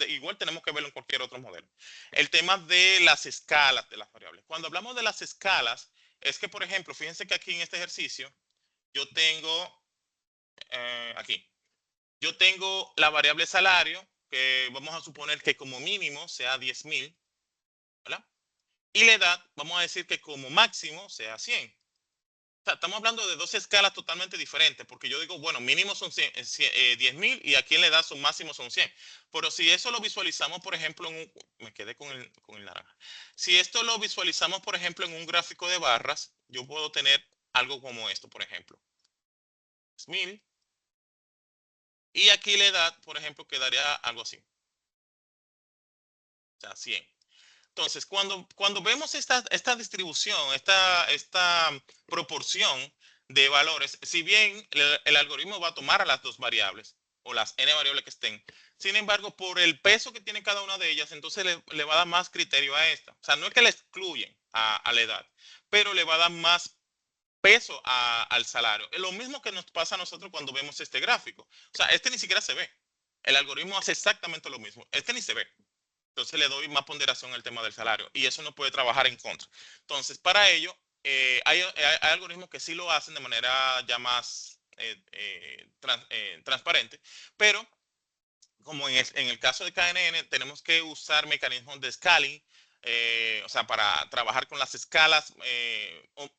igual tenemos que verlo en cualquier otro modelo, el tema de las escalas de las variables. Cuando hablamos de las escalas, es que, por ejemplo, fíjense que aquí en este ejercicio, yo tengo, aquí, yo tengo la variable salario, que vamos a suponer que como mínimo sea 10,000, ¿verdad? Y la edad, vamos a decir que como máximo sea 100. O sea, estamos hablando de dos escalas totalmente diferentes, porque yo digo, bueno, mínimo son 10,000 y aquí en la edad son máximo son 100. Pero si eso lo visualizamos, por ejemplo, me quedé con el naranja. Si esto lo visualizamos, por ejemplo, en un gráfico de barras, yo puedo tener algo como esto, por ejemplo. 10,000. Y aquí la edad, por ejemplo, quedaría algo así. O sea, 100. Entonces, cuando vemos esta distribución, esta proporción de valores, si bien el algoritmo va a tomar a las dos variables o las n variables que estén, sin embargo, por el peso que tiene cada una de ellas, entonces le va a dar más criterio a esta. O sea, no es que le excluyen a la edad, pero le va a dar más peso al salario. Es lo mismo que nos pasa a nosotros cuando vemos este gráfico. O sea, este ni siquiera se ve. El algoritmo hace exactamente lo mismo. Este ni se ve. Entonces le doy más ponderación al tema del salario y eso no puede trabajar en contra. Entonces, para ello, hay algoritmos que sí lo hacen de manera ya más transparente, pero como en el caso de KNN, tenemos que usar mecanismos de scaling, o sea, para trabajar con las escalas,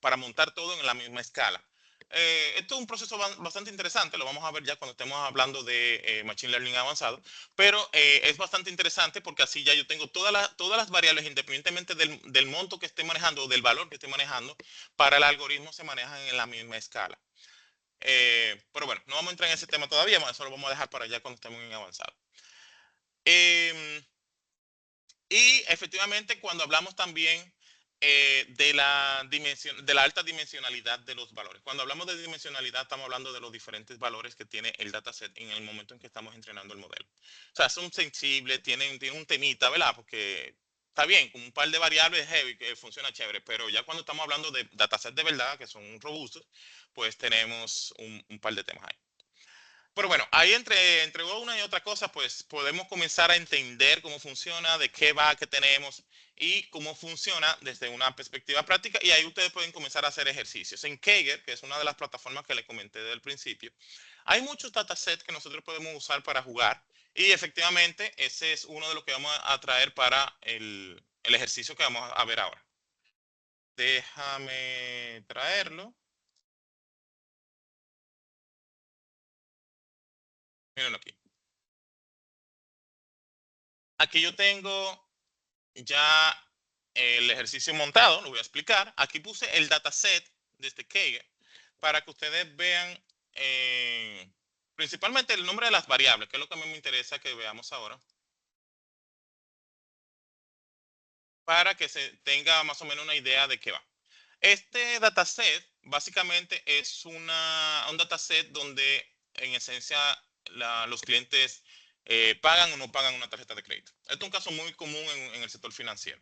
para montar todo en la misma escala. Esto es un proceso bastante interesante, lo vamos a ver ya cuando estemos hablando de Machine Learning avanzado, pero es bastante interesante porque así ya yo tengo todas las variables, independientemente del monto que esté manejando o del valor que esté manejando, para el algoritmo se manejan en la misma escala. Pero bueno, no vamos a entrar en ese tema todavía, eso lo vamos a dejar para allá cuando estemos en avanzado. Em, y efectivamente, cuando hablamos también de la alta dimensionalidad de los valores. Cuando hablamos de dimensionalidad, estamos hablando de los diferentes valores que tiene el dataset en el momento en que estamos entrenando el modelo. O sea, son sensibles, tienen un temita, ¿verdad? Porque está bien, con un par de variables heavy que funciona chévere, pero ya cuando estamos hablando de dataset de verdad, que son robustos, pues tenemos un par de temas ahí. Pero bueno, ahí entre una y otra cosa, pues podemos comenzar a entender cómo funciona, de qué va, qué tenemos y cómo funciona desde una perspectiva práctica. Y ahí ustedes pueden comenzar a hacer ejercicios. En Kaggle, que es una de las plataformas que les comenté desde el principio, hay muchos datasets que nosotros podemos usar para jugar. Y efectivamente, ese es uno de los que vamos a traer para el ejercicio que vamos a ver ahora. Déjame traerlo. Mírenlo aquí. Aquí yo tengo ya el ejercicio montado, lo voy a explicar. Aquí puse el dataset desde Kaggle para que ustedes vean principalmente el nombre de las variables, que es lo que a mí me interesa que veamos ahora, para que se tenga más o menos una idea de qué va. Este dataset básicamente es un dataset donde en esencia los clientes pagan o no pagan una tarjeta de crédito. Este es un caso muy común en el sector financiero.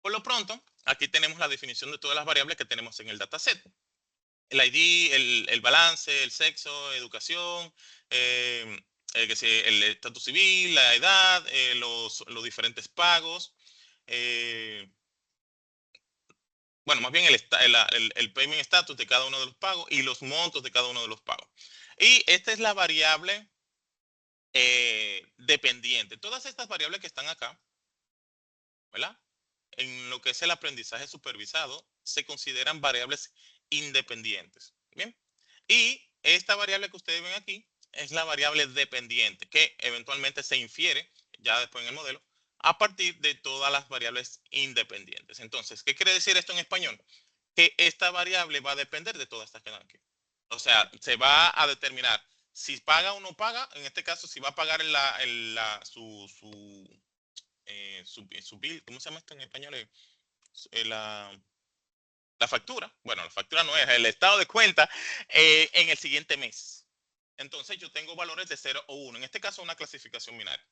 Por lo pronto, aquí tenemos la definición de todas las variables que tenemos en el dataset. El ID, el balance, el sexo, educación, el estatus civil, la edad, los diferentes pagos. eh, bueno, más bien el payment status de cada uno de los pagos y los montos de cada uno de los pagos. Y esta es la variable dependiente. Todas estas variables que están acá, ¿verdad? En lo que es el aprendizaje supervisado, se consideran variables independientes. Bien. Y esta variable que ustedes ven aquí es la variable dependiente, que eventualmente se infiere, ya después en el modelo, a partir de todas las variables independientes. Entonces, ¿qué quiere decir esto en español? Que esta variable va a depender de todas estas que están aquí. O sea, se va a determinar si paga o no paga, en este caso, si va a pagar su bill, ¿cómo se llama esto en español? La factura, bueno, la factura no es, el estado de cuenta en el siguiente mes. Entonces yo tengo valores de 0 o 1, en este caso una clasificación binaria.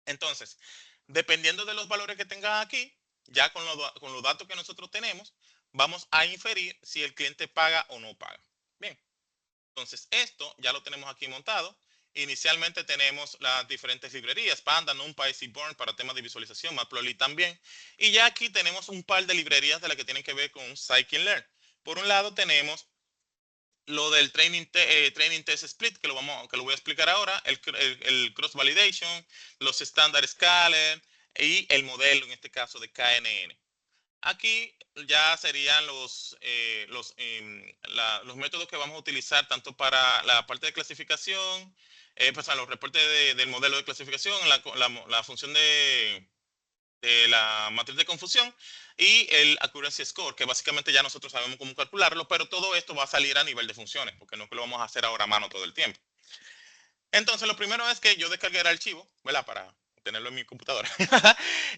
Entonces, dependiendo de los valores que tenga aquí, ya con los datos que nosotros tenemos, vamos a inferir si el cliente paga o no paga. Bien, entonces esto ya lo tenemos aquí montado. Inicialmente tenemos las diferentes librerías, Panda, NumPy, Seaborn para temas de visualización, Matplotlib también. Y ya aquí tenemos un par de librerías de las que tienen que ver con Scikit-Learn. Por un lado tenemos lo del training test split, que lo voy a explicar ahora, el cross validation, los standard scaler y el modelo, en este caso, de KNN. Aquí ya serían los métodos que vamos a utilizar tanto para la parte de clasificación, pues los reportes del modelo de clasificación, la función de la matriz de confusión y el accuracy score, que básicamente ya nosotros sabemos cómo calcularlo, pero todo esto va a salir a nivel de funciones, porque no es que lo vamos a hacer ahora a mano todo el tiempo. Entonces, lo primero es que yo descargué el archivo, ¿verdad? Para tenerlo en mi computadora.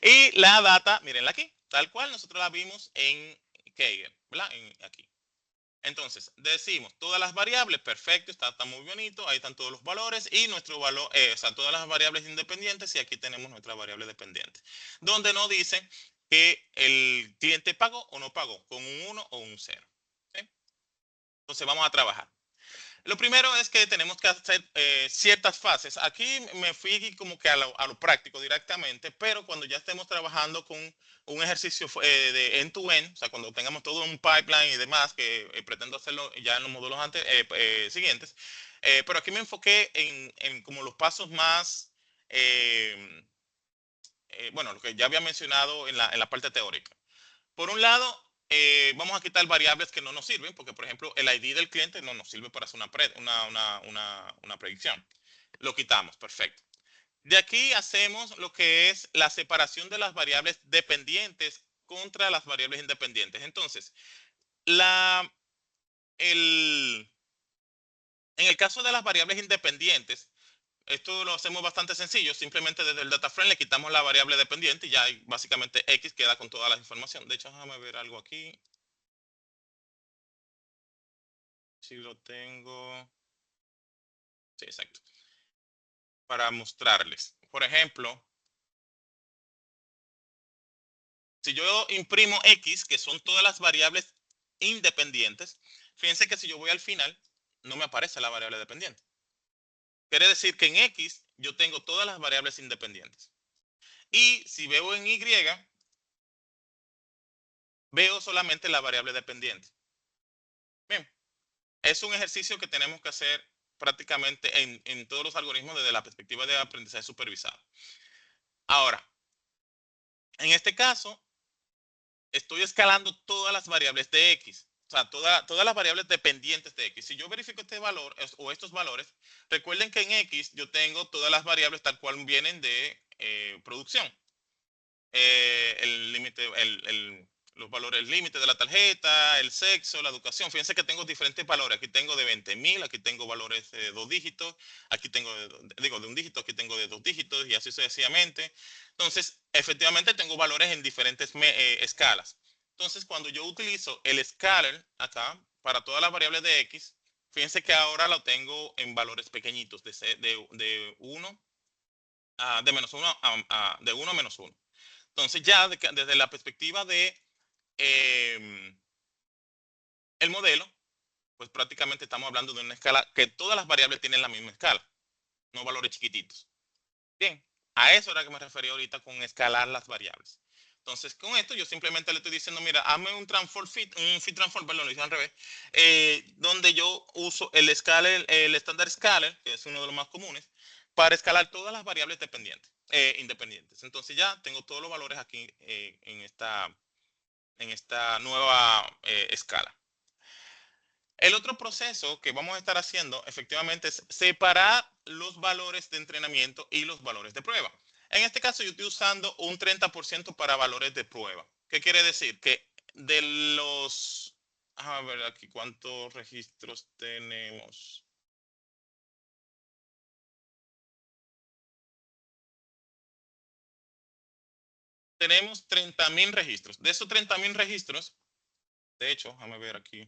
Y la data, mírenla aquí, tal cual nosotros la vimos en Kaggle, ¿verdad? Aquí. Entonces, decimos todas las variables, perfecto, está muy bonito, ahí están todos los valores y nuestro valor, o sea, todas las variables independientes y aquí tenemos nuestra variable dependiente, donde nos dice que el cliente pagó o no pagó, con un 1 o un 0. ¿Sí? Entonces, vamos a trabajar. Lo primero es que tenemos que hacer ciertas fases. Aquí me fui como que a lo práctico directamente, pero cuando ya estemos trabajando con un ejercicio de end-to-end, o sea, cuando tengamos todo un pipeline y demás, que pretendo hacerlo ya en los módulos siguientes, pero aquí me enfoqué en como los pasos más, bueno, lo que ya había mencionado en la parte teórica. Por un lado, vamos a quitar variables que no nos sirven, porque por ejemplo el ID del cliente no nos sirve para hacer una predicción. Lo quitamos, perfecto. De aquí hacemos lo que es la separación de las variables dependientes contra las variables independientes. Entonces, la, el, en el caso de las variables independientes, esto lo hacemos bastante sencillo. Simplemente desde el data frame le quitamos la variable dependiente y ya básicamente X queda con toda la información. De hecho, déjame ver algo aquí. Si lo tengo. Sí, exacto. Para mostrarles. Por ejemplo, si yo imprimo X, que son todas las variables independientes, fíjense que si yo voy al final, no me aparece la variable dependiente. Quiere decir que en X yo tengo todas las variables independientes. Y si veo en Y, veo solamente la variable dependiente. Bien, es un ejercicio que tenemos que hacer prácticamente en todos los algoritmos desde la perspectiva de aprendizaje supervisado. Ahora, en este caso, estoy escalando todas las variables de X. O sea, todas las variables dependientes de X. Si yo verifico este valor o estos valores, recuerden que en X yo tengo todas las variables tal cual vienen de producción. El límite, los valores límite de la tarjeta, el sexo, la educación. Fíjense que tengo diferentes valores. Aquí tengo de 20.000, aquí tengo valores de 2 dígitos, aquí tengo, de un dígito, aquí tengo de 2 dígitos y así sucesivamente. Entonces, efectivamente tengo valores en diferentes escalas. Entonces, cuando yo utilizo el scalar acá para todas las variables de X, fíjense que ahora lo tengo en valores pequeñitos, de 1 de menos 1 de 1 a menos 1. Entonces ya desde la perspectiva de el modelo, pues prácticamente estamos hablando de una escala que todas las variables tienen la misma escala, no valores chiquititos. Bien, a eso era que me refería ahorita con escalar las variables. Entonces, con esto yo simplemente le estoy diciendo, mira, hazme un transform fit, un fit transform, perdón, lo hice al revés, donde yo uso el scalar, el estándar scalar, que es uno de los más comunes, para escalar todas las variables dependientes, independientes. Entonces ya tengo todos los valores aquí en esta nueva escala. El otro proceso que vamos a estar haciendo efectivamente es separar los valores de entrenamiento y los valores de prueba. En este caso yo estoy usando un 30% para valores de prueba. ¿Qué quiere decir? Que de los... A ver aquí cuántos registros tenemos. Tenemos 30.000 registros. De esos 30.000 registros, de hecho, déjame ver aquí.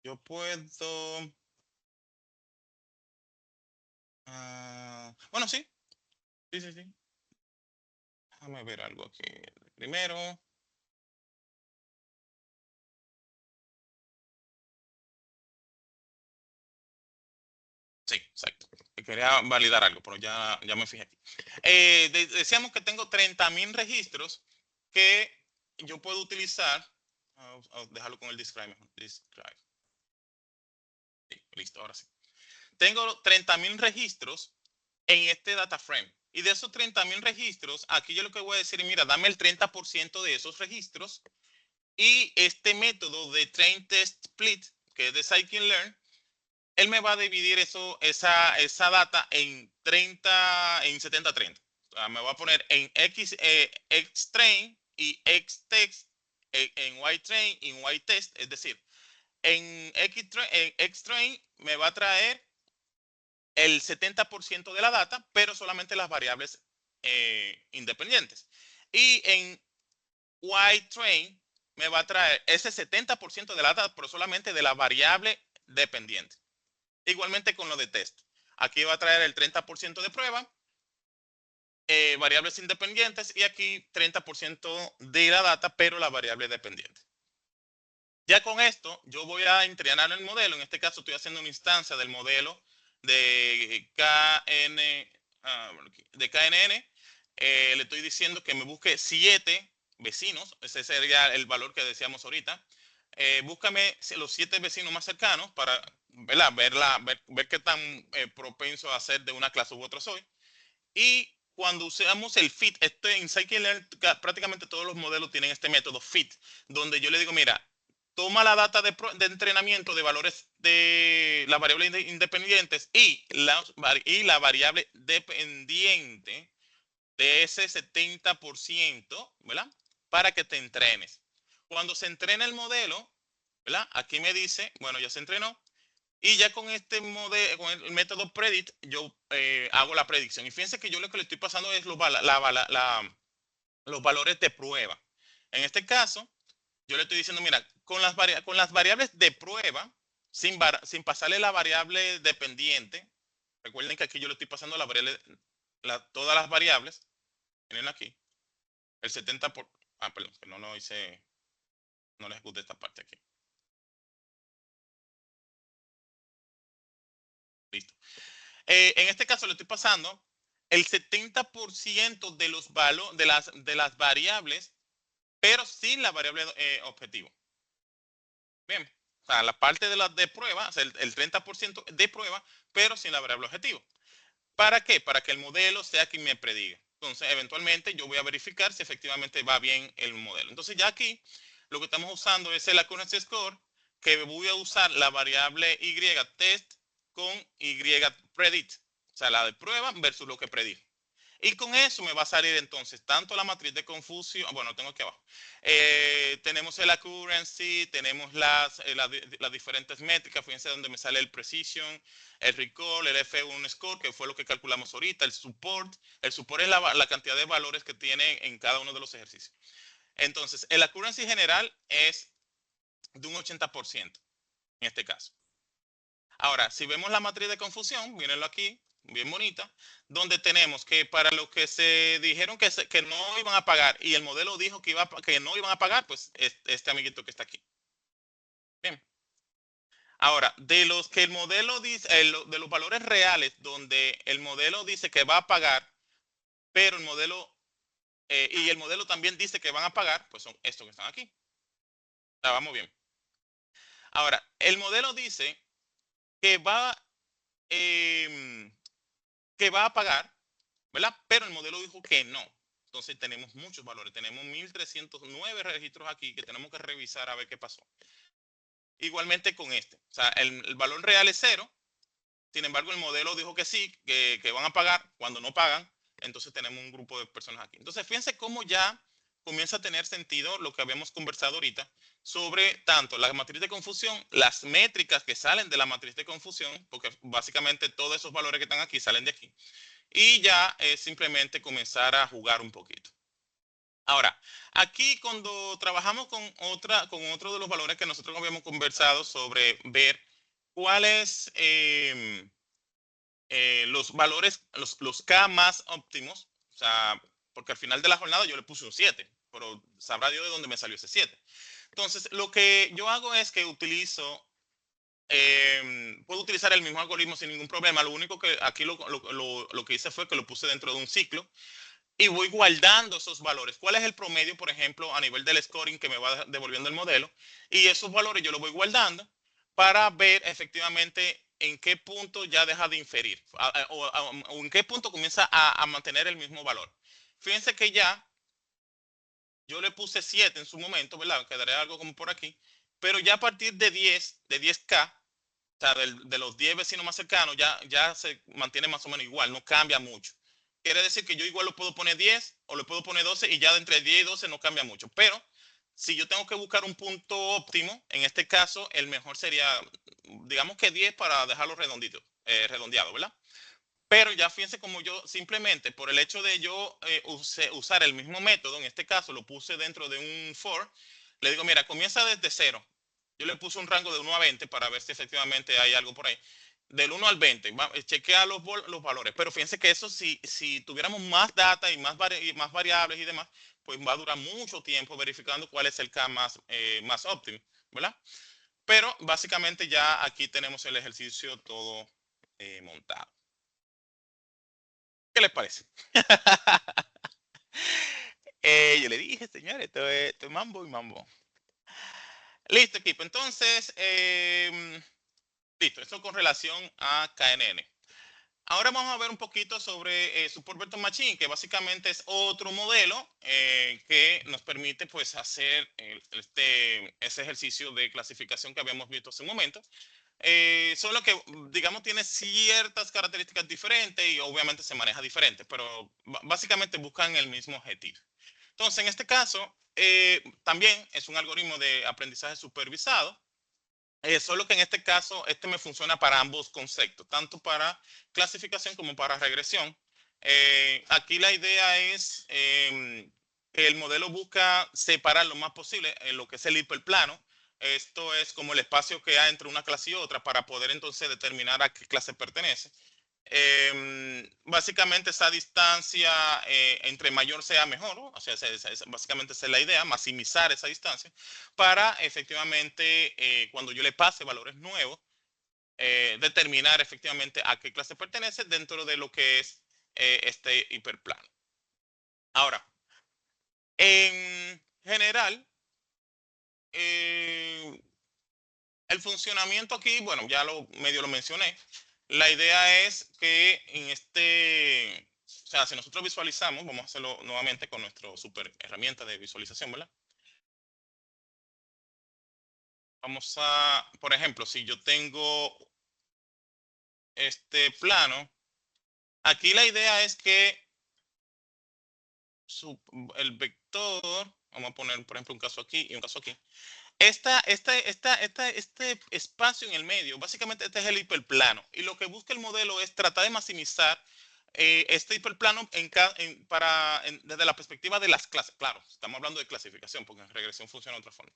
Yo puedo... bueno, sí. Sí, sí, sí. Déjame ver algo aquí. Primero. Sí, exacto. Quería validar algo, pero ya me fijé aquí. Decíamos que tengo 30.000 registros que yo puedo utilizar. Dejarlo con el describe mejor. Describe. Sí, listo, ahora sí. Tengo 30.000 registros en este data frame. Y de esos 30.000 registros, aquí yo lo que voy a decir, mira, dame el 30% de esos registros. Y este método de train test split, que es de scikit-learn, él me va a dividir esa data en 70-30. O sea, me va a poner en Xtrain y Xtext, en YTrain y en YTest. Es decir, en Xtrain me va a traer el 70% de la data, pero solamente las variables independientes. Y en YTrain me va a traer ese 70% de la data, pero solamente de la variable dependiente. Igualmente con lo de test. Aquí va a traer el 30% de prueba, variables independientes, y aquí 30% de la data, pero la variable dependiente. Ya con esto, yo voy a entrenar el modelo. En este caso, estoy haciendo una instancia del modelo de KNN. Le estoy diciendo que me busque 7 vecinos. Ese sería el valor que decíamos ahorita. Búscame los 7 vecinos más cercanos para ver qué tan propenso a ser de una clase u otra soy. Y cuando usamos el fit, en scikit-learn prácticamente todos los modelos tienen este método fit, donde yo le digo, mira, toma la data de entrenamiento de valores de las variables independientes y la variable dependiente de ese 70%, ¿verdad? Para que te entrenes. Cuando se entrena el modelo, ¿verdad? Aquí me dice, bueno, ya se entrenó. Y ya con este modelo, con el método Predict, yo hago la predicción. Y fíjense que yo lo que le estoy pasando es los valores de prueba. En este caso, yo le estoy diciendo, mira, con las variables de prueba, sin pasarle la variable dependiente, recuerden que aquí yo le estoy pasando todas las variables, miren aquí, el 70 por, perdón, que no hice, no le ejecuté esta parte aquí. Listo. En este caso le estoy pasando el 70% de las variables, pero sin la variable objetivo. Bien, o sea, la parte de la de prueba, o sea, el 30% de prueba, pero sin la variable objetivo. ¿Para qué? Para que el modelo sea quien me prediga. Entonces, eventualmente yo voy a verificar si efectivamente va bien el modelo. Entonces, ya aquí lo que estamos usando es el accuracy score, que voy a usar la variable y test con y predict. O sea, la de prueba versus lo que predijo. Y con eso me va a salir entonces tanto la matriz de confusión, bueno, tengo aquí abajo. Tenemos el accuracy, tenemos las diferentes métricas, fíjense donde me sale el precision, el recall, el F1 score, que fue lo que calculamos ahorita, el support. El support es la cantidad de valores que tiene en cada uno de los ejercicios. Entonces, el accuracy general es de un 80% en este caso. Ahora, si vemos la matriz de confusión, mírenlo aquí, bien bonita, donde tenemos que para los que se dijeron que no iban a pagar y el modelo dijo que no iban a pagar, pues este amiguito que está aquí. Bien. Ahora, de los que el modelo dice, de los valores reales, donde el modelo dice que va a pagar, pero el modelo, y el modelo también dice que van a pagar, pues son estos que están aquí. Ya, vamos bien. Ahora, el modelo dice que eh, que va a pagar, ¿verdad? Pero el modelo dijo que no. Entonces tenemos muchos valores. Tenemos 1309 registros aquí que tenemos que revisar a ver qué pasó. Igualmente con este. O sea, el valor real es 0. Sin embargo, el modelo dijo que sí, que van a pagar. Cuando no pagan, entonces tenemos un grupo de personas aquí. Entonces, fíjense cómo ya comienza a tener sentido lo que habíamos conversado ahorita sobre tanto la matriz de confusión, las métricas que salen de la matriz de confusión, porque básicamente todos esos valores que están aquí salen de aquí. Y ya es simplemente comenzar a jugar un poquito. Ahora, aquí cuando trabajamos con otro de los valores que nosotros habíamos conversado sobre ver cuáles los valores, los K más óptimos, o sea, porque al final de la jornada yo le puse un 7, pero sabrá Dios de dónde me salió ese 7. Entonces, lo que yo hago es que puedo utilizar el mismo algoritmo sin ningún problema. Lo único que aquí lo que hice fue que lo puse dentro de un ciclo y voy guardando esos valores. ¿Cuál es el promedio, por ejemplo, a nivel del scoring que me va devolviendo el modelo? Y esos valores yo los voy guardando para ver efectivamente en qué punto ya deja de inferir o en qué punto comienza a mantener el mismo valor. Fíjense que ya yo le puse 7 en su momento, ¿verdad? Quedaría algo como por aquí. Pero ya a partir de 10K, o sea, de los 10 vecinos más cercanos, ya se mantiene más o menos igual, no cambia mucho. Quiere decir que yo igual lo puedo poner 10 o le puedo poner 12 y ya de entre 10 y 12 no cambia mucho. Pero si yo tengo que buscar un punto óptimo, en este caso el mejor sería, digamos que 10 para dejarlo redondito, redondeado, ¿verdad? Pero ya fíjense como yo simplemente por el hecho de yo usar el mismo método, en este caso lo puse dentro de un for, le digo, mira, comienza desde 0. Yo le puse un rango de 1 a 20 para ver si efectivamente hay algo por ahí. Del 1 al 20, chequea los valores. Pero fíjense que eso, si tuviéramos más data y más variables y demás, pues va a durar mucho tiempo verificando cuál es el K más óptimo, ¿verdad? Pero básicamente ya aquí tenemos el ejercicio todo montado. ¿Qué les parece? Yo le dije, señores, esto es mambo y mambo. Listo, equipo. Entonces, listo. Esto con relación a KNN. Ahora vamos a ver un poquito sobre Support Vector Machine, que básicamente es otro modelo que nos permite pues hacer ese ejercicio de clasificación que habíamos visto hace un momento. solo que, digamos, tiene ciertas características diferentes y obviamente se maneja diferente, pero básicamente buscan el mismo objetivo. Entonces, en este caso, también es un algoritmo de aprendizaje supervisado, solo que en este caso, este me funciona para ambos conceptos, tanto para clasificación como para regresión. Aquí la idea es que el modelo busca separar lo más posible lo que es el hiperplano. Esto es como el espacio que hay entre una clase y otra para poder entonces determinar a qué clase pertenece. Básicamente esa distancia entre mayor sea mejor, ¿no? O sea, básicamente esa es la idea, maximizar esa distancia para efectivamente cuando yo le pase valores nuevos, determinar efectivamente a qué clase pertenece dentro de lo que es este hiperplano. Ahora, en general, eh, el funcionamiento aquí, bueno, ya lo medio lo mencioné. La idea es que en este, o sea, si nosotros visualizamos, vamos a hacerlo nuevamente con nuestra super herramienta de visualización, ¿verdad? Vamos a, por ejemplo, si yo tengo este plano, aquí la idea es que el vector, vamos a poner, por ejemplo, un caso aquí y un caso aquí. Este espacio en el medio, básicamente este es el hiperplano. Y lo que busca el modelo es tratar de maximizar este hiperplano desde la perspectiva de las clases. Claro, estamos hablando de clasificación, porque en regresión funciona de otra forma.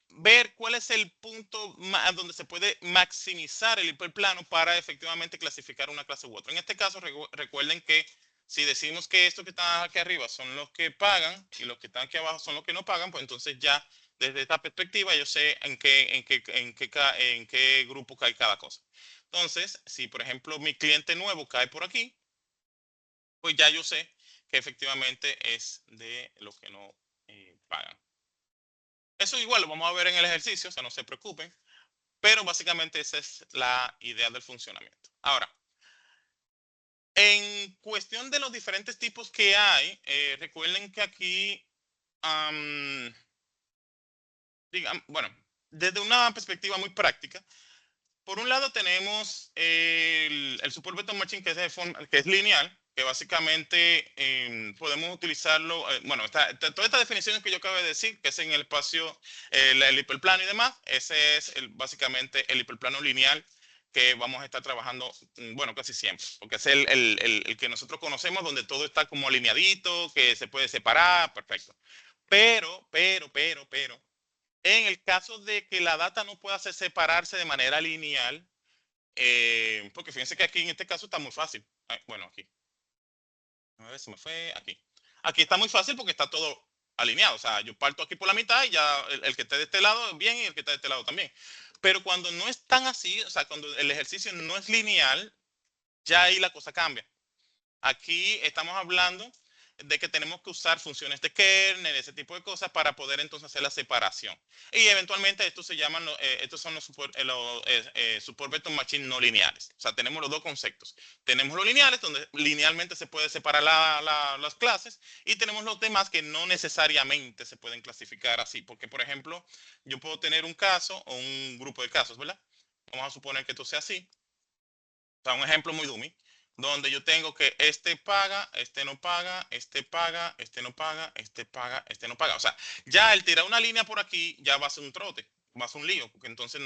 Ver cuál es el punto donde se puede maximizar el hiperplano para efectivamente clasificar una clase u otra. En este caso, recuerden que si decimos que estos que están aquí arriba son los que pagan y los que están aquí abajo son los que no pagan, pues entonces ya desde esta perspectiva yo sé en qué grupo cae cada cosa. Entonces, si por ejemplo mi cliente nuevo cae por aquí, pues ya yo sé que efectivamente es de los que no pagan. Eso igual lo vamos a ver en el ejercicio, o sea, no se preocupen, pero básicamente esa es la idea del funcionamiento. Ahora, en cuestión de los diferentes tipos que hay, recuerden que aquí, bueno, desde una perspectiva muy práctica, por un lado tenemos el Support Vector Machine que es lineal, que básicamente podemos utilizarlo, bueno, todas estas definiciones que yo acabo de decir, que es en el espacio, el hiperplano y demás, ese es básicamente el hiperplano lineal que vamos a estar trabajando, bueno, casi siempre, porque es el que nosotros conocemos, donde todo está como alineadito, que se puede separar, perfecto. Pero, en el caso de que la data no pueda separarse de manera lineal, porque fíjense que aquí en este caso está muy fácil. Bueno, aquí. A ver, se me fue aquí. Aquí está muy fácil porque está todo alineado. O sea, yo parto aquí por la mitad y ya el que esté de este lado bien y el que esté de este lado también. Pero cuando no es tan así, o sea, cuando el ejercicio no es lineal, ya ahí la cosa cambia. Aquí estamos hablando de que tenemos que usar funciones de kernel, ese tipo de cosas para poder entonces hacer la separación. Y eventualmente estos se llaman, estos son los support vector machine no lineales. O sea, tenemos los dos conceptos. Tenemos los lineales, donde linealmente se puede separar las clases, y tenemos los demás que no necesariamente se pueden clasificar así. Porque, por ejemplo, yo puedo tener un caso o un grupo de casos, ¿verdad? Vamos a suponer que esto sea así. O sea, un ejemplo muy dummy, donde yo tengo que este paga, este no paga, este paga, este no paga, este paga, este no paga. O sea, ya el tirar una línea por aquí ya va a ser un trote, va a ser un lío, porque entonces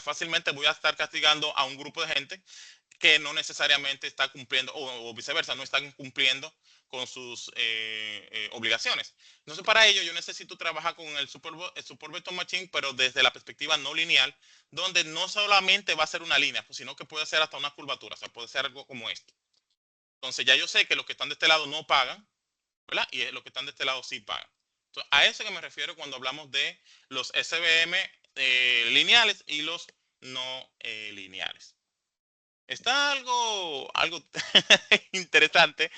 fácilmente voy a estar castigando a un grupo de gente que no necesariamente está cumpliendo, o viceversa, no están cumpliendo con sus obligaciones. Entonces, para ello, yo necesito trabajar con el Support Vector Machine, pero desde la perspectiva no lineal, donde no solamente va a ser una línea, sino que puede ser hasta una curvatura, o sea, puede ser algo como esto. Entonces, ya yo sé que los que están de este lado no pagan, ¿verdad? Y los que están de este lado sí pagan. Entonces, a eso que me refiero cuando hablamos de los SVM lineales y los no lineales. Está algo interesante.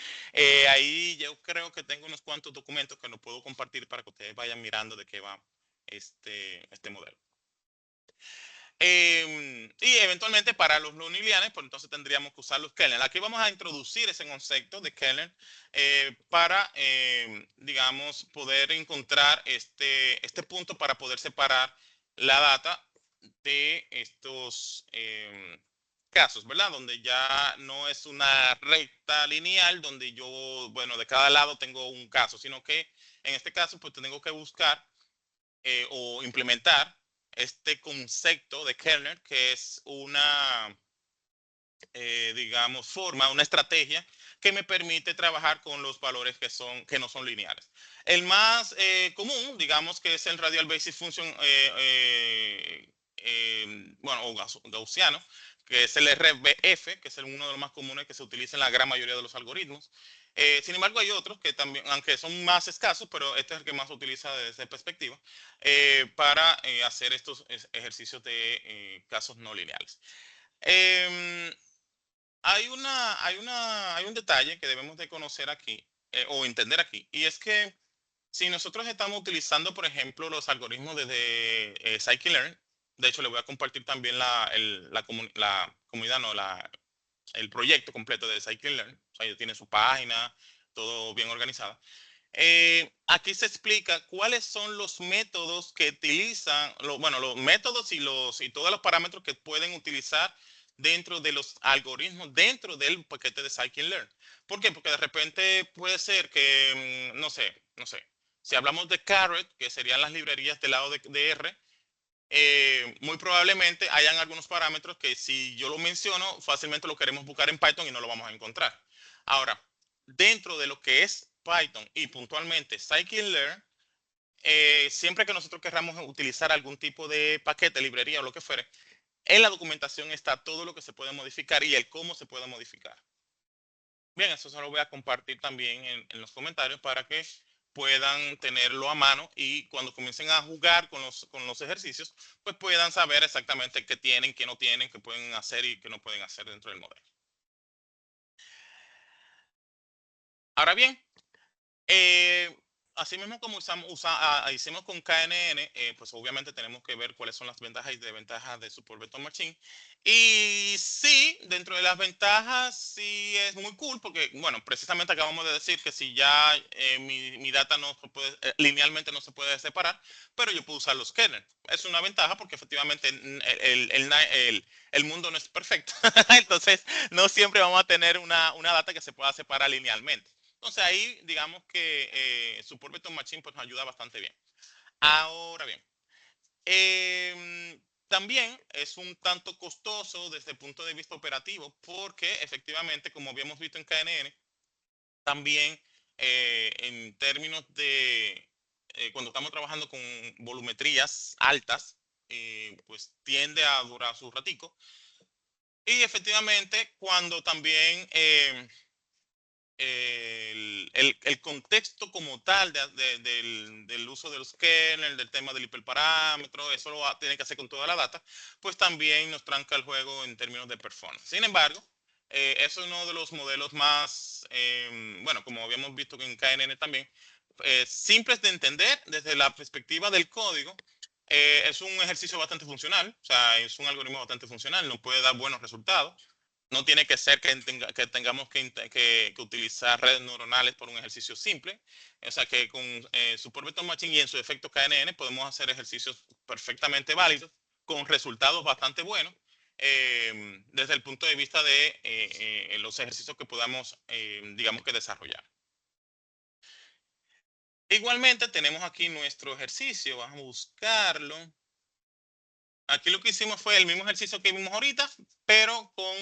Ahí yo creo que tengo unos cuantos documentos que los puedo compartir para que ustedes vayan mirando de qué va este modelo. Y eventualmente para los no lineales, pues entonces tendríamos que usar los kernel. Aquí vamos a introducir ese concepto de kernel para, digamos, poder encontrar este punto para poder separar la data de estos casos, ¿verdad? Donde ya no es una recta lineal donde yo, bueno, de cada lado tengo un caso, sino que en este caso pues tengo que buscar o implementar este concepto de kernel, que es una, digamos, forma, una estrategia que me permite trabajar con los valores que no son lineales. El más común, digamos, que es el Radial Basic Function, bueno, o gaussiano, que es el RBF, que es uno de los más comunes que se utiliza en la gran mayoría de los algoritmos. Sin embargo, hay otros que también, aunque son más escasos, pero este es el que más se utiliza desde esa perspectiva, para hacer estos ejercicios de casos no lineales. Eh, hay un detalle que debemos de conocer aquí o entender aquí, y es que si nosotros estamos utilizando, por ejemplo, los algoritmos desde Scikit-learn, de hecho, le voy a compartir también la comunidad, no, el proyecto completo de Scikit-learn, o sea, tiene su página, todo bien organizado. Aquí se explica cuáles son los métodos que utilizan, bueno, los métodos y todos los parámetros que pueden utilizar dentro de los algoritmos, dentro del paquete de Scikit-learn. ¿Por qué? Porque de repente puede ser que, no sé, si hablamos de Caret, que serían las librerías del lado de R, muy probablemente hayan algunos parámetros que si yo lo menciono, fácilmente lo queremos buscar en Python y no lo vamos a encontrar. Ahora, dentro de lo que es Python y puntualmente Scikit-learn, siempre que nosotros queramos utilizar algún tipo de paquete, librería o lo que fuere, en la documentación está todo lo que se puede modificar y el cómo se puede modificar. Bien, eso se lo voy a compartir también en los comentarios para que puedan tenerlo a mano y cuando comiencen a jugar con los ejercicios, pues puedan saber exactamente qué tienen, qué no tienen, qué pueden hacer y qué no pueden hacer dentro del modelo. Ahora bien, Eh, así mismo como hicimos con KNN, pues obviamente tenemos que ver cuáles son las ventajas y desventajas de Support Vector Machine. Y sí, dentro de las ventajas, sí es muy cool, porque, bueno, precisamente acabamos de decir que si ya mi data no se puede, linealmente no se puede separar, pero yo puedo usar los kernels. Es una ventaja porque efectivamente el mundo no es perfecto. Entonces, no siempre vamos a tener una data que se pueda separar linealmente. Entonces ahí digamos que Support Vector Machine pues nos ayuda bastante bien. Ahora bien, también es un tanto costoso desde el punto de vista operativo porque efectivamente, como habíamos visto en KNN, también en términos de cuando estamos trabajando con volumetrías altas, pues tiende a durar su ratico. Y efectivamente, cuando también el contexto como tal del uso de los kernels, del tema del hiperparámetro, eso tiene que hacer con toda la data, pues también nos tranca el juego en términos de performance. Sin embargo, eso es uno de los modelos más, bueno, como habíamos visto en KNN también, simples de entender desde la perspectiva del código. Es un ejercicio bastante funcional, o sea, es un algoritmo bastante funcional, nos puede dar buenos resultados. No tiene que ser que tengamos que utilizar redes neuronales por un ejercicio simple. O sea que con Support Vector Machine y en su efecto KNN podemos hacer ejercicios perfectamente válidos con resultados bastante buenos desde el punto de vista de los ejercicios que podamos, digamos que desarrollar. Igualmente tenemos aquí nuestro ejercicio. Vamos a buscarlo. Aquí lo que hicimos fue el mismo ejercicio que vimos ahorita, pero con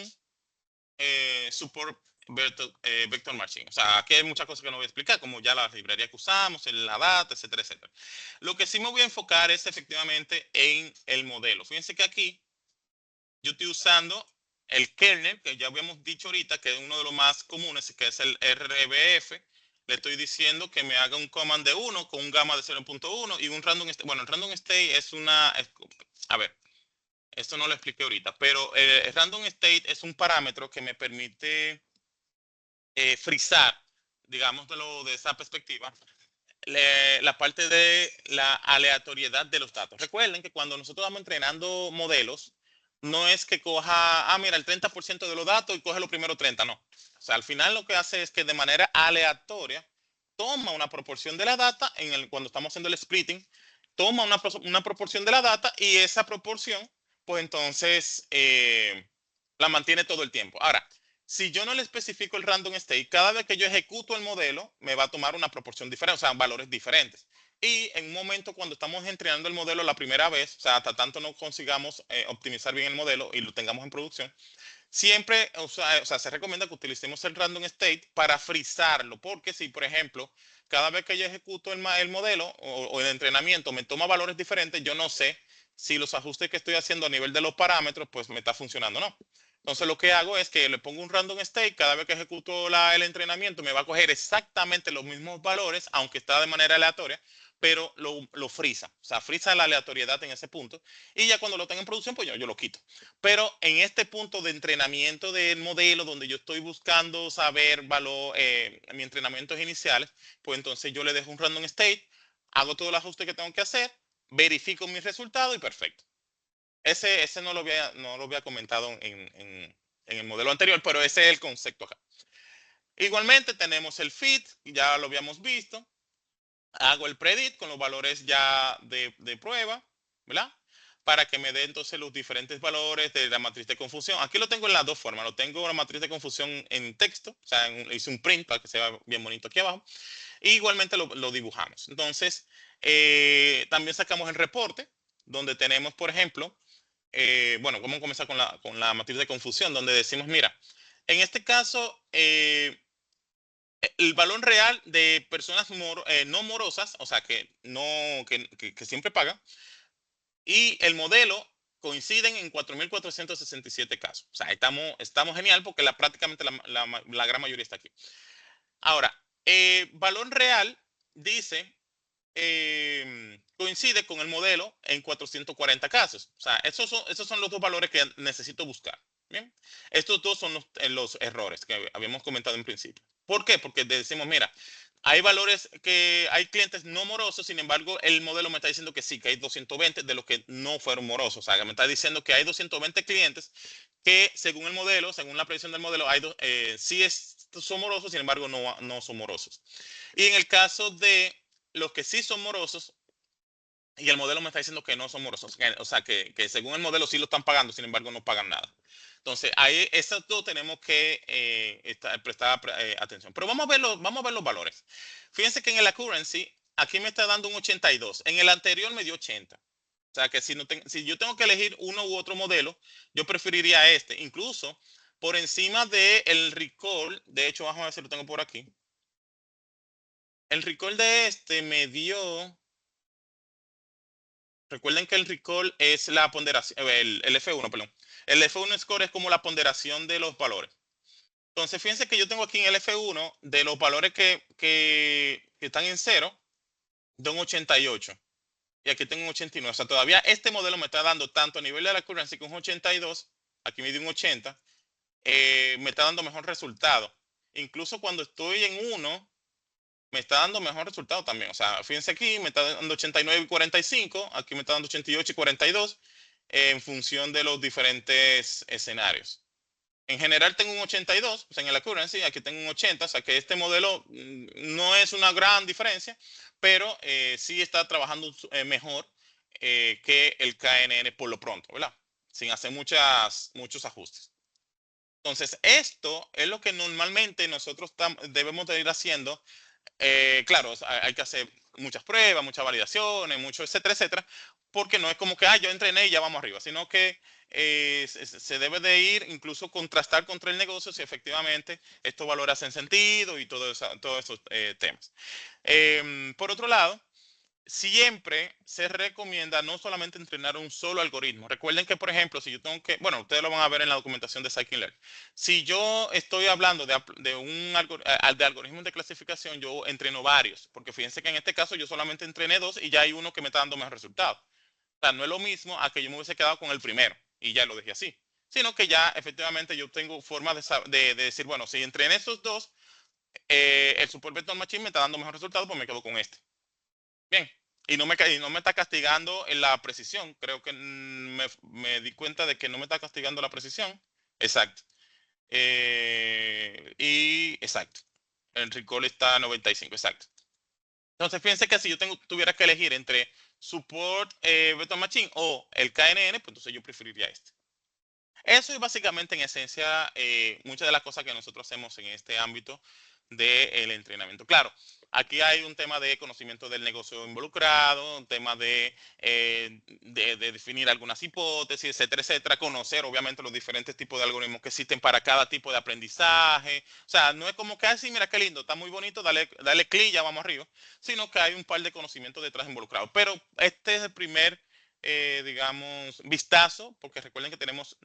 Support Vector Machine. O sea, aquí hay muchas cosas que no voy a explicar, como ya la librería que usamos, la data, etcétera, etcétera. Lo que sí me voy a enfocar es efectivamente en el modelo. Fíjense que aquí yo estoy usando el kernel, que ya habíamos dicho ahorita, que es uno de los más comunes, que es el RBF. Le estoy diciendo que me haga un command de 1 con un gamma de 0.1 y un random state. Bueno, el random state es a ver, esto no lo expliqué ahorita, pero el random state es un parámetro que me permite frizar, digamos de esa perspectiva, la parte de la aleatoriedad de los datos. Recuerden que cuando nosotros vamos entrenando modelos, no es que coja, mira, el 30% de los datos y coge los primeros 30, no. O sea, al final lo que hace es que de manera aleatoria toma una proporción de la data cuando estamos haciendo el splitting toma una proporción de la data y esa proporción, pues entonces la mantiene todo el tiempo. Ahora, si yo no le especifico el random state, cada vez que yo ejecuto el modelo, me va a tomar una proporción diferente, o sea, valores diferentes. Y en un momento cuando estamos entrenando el modelo la primera vez, o sea, hasta tanto no consigamos optimizar bien el modelo y lo tengamos en producción, siempre, o sea, se recomienda que utilicemos el random state para frizarlo, porque si, por ejemplo, cada vez que yo ejecuto el modelo o el entrenamiento me toma valores diferentes, yo no sé si los ajustes que estoy haciendo a nivel de los parámetros, pues me está funcionando o no. Entonces lo que hago es que le pongo un random state, cada vez que ejecuto el entrenamiento me va a coger exactamente los mismos valores, aunque está de manera aleatoria, pero lo frisa, o sea, frisa la aleatoriedad en ese punto, y ya cuando lo tenga en producción, pues yo lo quito. Pero en este punto de entrenamiento del modelo, donde yo estoy buscando saber valor, mi entrenamientos iniciales, pues entonces yo le dejo un random state, hago todo el ajuste que tengo que hacer, verifico mis resultados y perfecto. Ese no lo había comentado en el modelo anterior, pero ese es el concepto acá. Igualmente tenemos el fit, ya lo habíamos visto. Hago el predict con los valores ya de prueba, ¿verdad? Para que me dé entonces los diferentes valores de la matriz de confusión. Aquí lo tengo en las dos formas. Lo tengo la matriz de confusión en texto, o sea, hice un print para que se vea bien bonito aquí abajo. Y igualmente lo dibujamos. Entonces, también sacamos el reporte, donde tenemos, por ejemplo, bueno, vamos a comenzar con la matriz de confusión, donde decimos, mira, en este caso, el valor real de personas no morosas, o sea, que siempre pagan, y el modelo coinciden en 4.467 casos. O sea, estamos genial porque prácticamente la gran mayoría está aquí. Ahora, valor real dice, coincide con el modelo en 440 casos. O sea, esos son los dos valores que necesito buscar. Bien, estos dos son los errores que habíamos comentado en principio. ¿Por qué? Porque decimos, mira, hay valores que hay clientes no morosos, sin embargo, el modelo me está diciendo que sí, que hay 220 de los que no fueron morosos. O sea, que me está diciendo que hay 220 clientes que, según el modelo, según la predicción del modelo, sí son morosos, sin embargo, no son morosos. Y en el caso de los que sí son morosos, y el modelo me está diciendo que no son morosos, o sea, que según el modelo sí lo están pagando, sin embargo, no pagan nada. Entonces, ahí esos dos tenemos que prestar atención. Pero vamos a ver los valores. Fíjense que en el accuracy, aquí me está dando un 82. En el anterior me dio 80. O sea, que si yo tengo que elegir uno u otro modelo, yo preferiría este. Incluso por encima del recall, de hecho, vamos a ver si lo tengo por aquí. El recall de este me dio. Recuerden que el recall es la ponderación, el F1, perdón. El F1 score es como la ponderación de los valores. Entonces, fíjense que yo tengo aquí en el F1 de los valores que están en 0, de un 88. Y aquí tengo un 89. O sea, todavía este modelo me está dando tanto a nivel de la accuracy que un 82, aquí me dio un 80, me está dando mejor resultado. Incluso cuando estoy en 1, me está dando mejor resultado también. O sea, fíjense aquí, me está dando 89 y 45, aquí me está dando 88 y 42, en función de los diferentes escenarios. En general tengo un 82, o sea, en el accuracy, aquí tengo un 80, o sea que este modelo no es una gran diferencia, pero sí está trabajando mejor que el KNN por lo pronto, ¿verdad? Sin hacer muchos ajustes. Entonces, esto es lo que normalmente nosotros debemos de ir haciendo. Claro, hay que hacer muchas pruebas, muchas validaciones, mucho etcétera, etcétera, porque no es como que, yo entrené y ya vamos arriba, sino que se debe de ir, incluso contrastar contra el negocio si efectivamente estos valores hacen sentido y todos esos temas. Por otro lado, siempre se recomienda no solamente entrenar un solo algoritmo. Recuerden que, por ejemplo, si yo tengo que, bueno, ustedes lo van a ver en la documentación de Scikit-Learn. Si yo estoy hablando de algoritmos de clasificación, yo entreno varios, porque fíjense que en este caso yo solamente entrené dos y ya hay uno que me está dando más resultados. O sea, no es lo mismo a que yo me hubiese quedado con el primero y ya lo dejé así, sino que ya efectivamente yo tengo forma de decir, bueno, si entrené esos dos, el Support Vector Machine me está dando mejor resultado, pues me quedo con este. Bien, y no me está castigando en la precisión. Creo que me di cuenta de que no me está castigando la precisión. Exacto. Y exacto. El recall está a 95, exacto. Entonces, fíjense que si yo tuviera que elegir entre Support Virtual Machine o el KNN, pues entonces yo preferiría este. Eso es básicamente en esencia muchas de las cosas que nosotros hacemos en este ámbito del entrenamiento. Claro, aquí hay un tema de conocimiento del negocio involucrado, un tema de definir algunas hipótesis, etcétera, etcétera. Conocer, obviamente, los diferentes tipos de algoritmos que existen para cada tipo de aprendizaje. O sea, no es como que así, mira qué lindo, está muy bonito, dale clic, ya vamos arriba, sino que hay un par de conocimientos detrás involucrados. Pero este es el primer, digamos, vistazo, porque recuerden que tenemos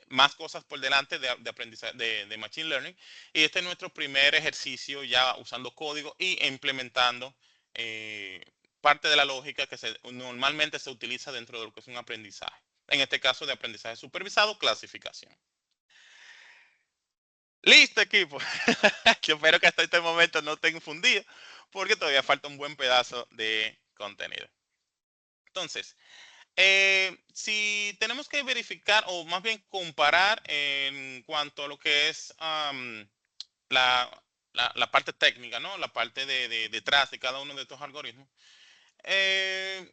más cosas por delante de aprendizaje de Machine Learning. Y este es nuestro primer ejercicio ya usando código y implementando parte de la lógica que normalmente se utiliza dentro de lo que es un aprendizaje. En este caso de aprendizaje supervisado, clasificación. Listo, equipo. Yo espero que hasta este momento no estén fundidos porque todavía falta un buen pedazo de contenido. Entonces, si tenemos que verificar o más bien comparar en cuanto a lo que es la, la parte técnica, ¿no? La parte detrás de cada uno de estos algoritmos. Eh,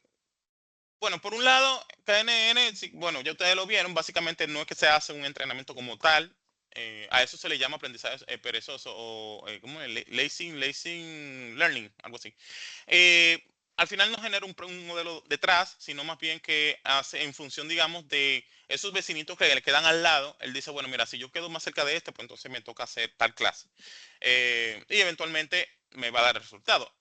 bueno, por un lado, KNN, bueno, ya ustedes lo vieron, básicamente no es que se hace un entrenamiento como tal. A eso se le llama aprendizaje perezoso o ¿cómo es? Lazy learning, algo así. Eh, Al final no genera un modelo detrás, sino más bien que hace en función, digamos, de esos vecinitos que le quedan al lado. Él dice, bueno, mira, si yo quedo más cerca de este, pues entonces me toca hacer tal clase. Y eventualmente me va a dar el resultado.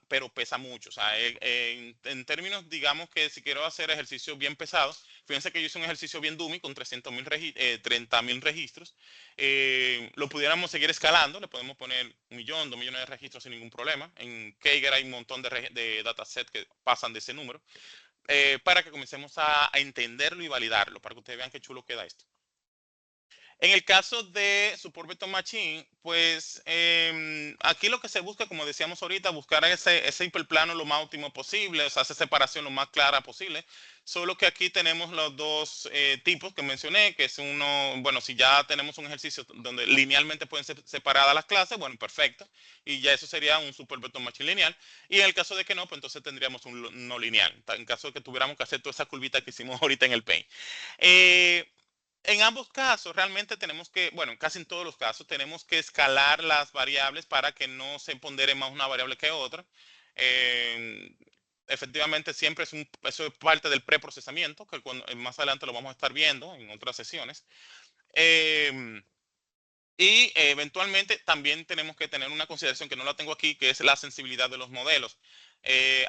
Pero pesa mucho. O sea, en términos, digamos que si quiero hacer ejercicios bien pesados, fíjense que yo hice un ejercicio bien dummy con 30.000 registros. Lo pudiéramos seguir escalando, le podemos poner 1 millón, 2 millones de registros sin ningún problema. En Keiger hay un montón de datasets que pasan de ese número, para que comencemos a entenderlo y validarlo, para que ustedes vean qué chulo queda esto. En el caso de Support Vector Machine, pues aquí lo que se busca, como decíamos ahorita, buscar ese hiperplano lo más óptimo posible, o sea, esa separación lo más clara posible. Solo que aquí tenemos los dos tipos que mencioné, que es uno, bueno, si ya tenemos un ejercicio donde linealmente pueden ser separadas las clases, bueno, perfecto. Y ya eso sería un Support Vector Machine lineal. Y en el caso de que no, pues entonces tendríamos un no lineal. En caso de que tuviéramos que hacer toda esa curvita que hicimos ahorita en el Paint. En ambos casos, realmente tenemos que, bueno, casi en todos los casos, tenemos que escalar las variables para que no se pondere más una variable que otra. Eh, Efectivamente, siempre eso es parte del preprocesamiento, que más adelante lo vamos a estar viendo en otras sesiones. Eh, y eventualmente también tenemos que tener una consideración que no la tengo aquí, que es la sensibilidad de los modelos.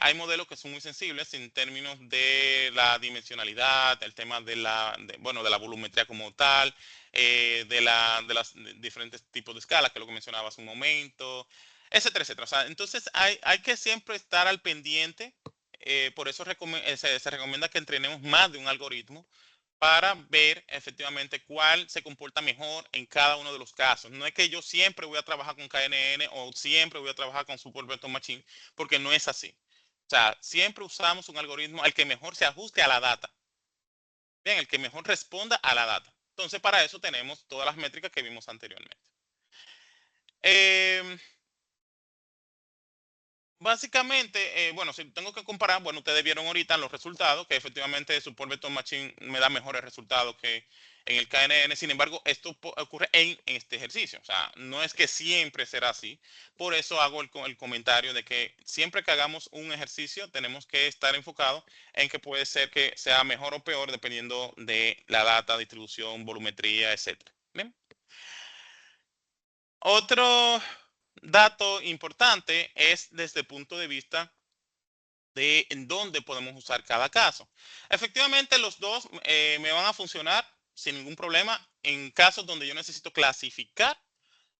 Hay modelos que son muy sensibles en términos de la dimensionalidad, el tema bueno, de la volumetría como tal, de las diferentes tipos de escalas, que es lo que mencionaba hace un momento, etcétera, etcétera. O sea, entonces hay que siempre estar al pendiente. Por eso se recomienda que entrenemos más de un algoritmo para ver efectivamente cuál se comporta mejor en cada uno de los casos. No es que yo siempre voy a trabajar con KNN o siempre voy a trabajar con Support Vector Machine, porque no es así. O sea, siempre usamos un algoritmo al que mejor se ajuste a la data. Bien, el que mejor responda a la data. Entonces, para eso tenemos todas las métricas que vimos anteriormente. Eh, Básicamente, bueno, si tengo que comparar, bueno, ustedes vieron ahorita los resultados, que efectivamente Support Vector Machine me da mejores resultados que en el KNN. Sin embargo, esto ocurre en este ejercicio. O sea, no es que siempre será así. Por eso hago el comentario de que siempre que hagamos un ejercicio, tenemos que estar enfocados en que puede ser que sea mejor o peor dependiendo de la data, distribución, volumetría, etcétera. ¿Bien? Otro dato importante es desde el punto de vista de en dónde podemos usar cada caso. Efectivamente, los dos me van a funcionar sin ningún problema en casos donde yo necesito clasificar,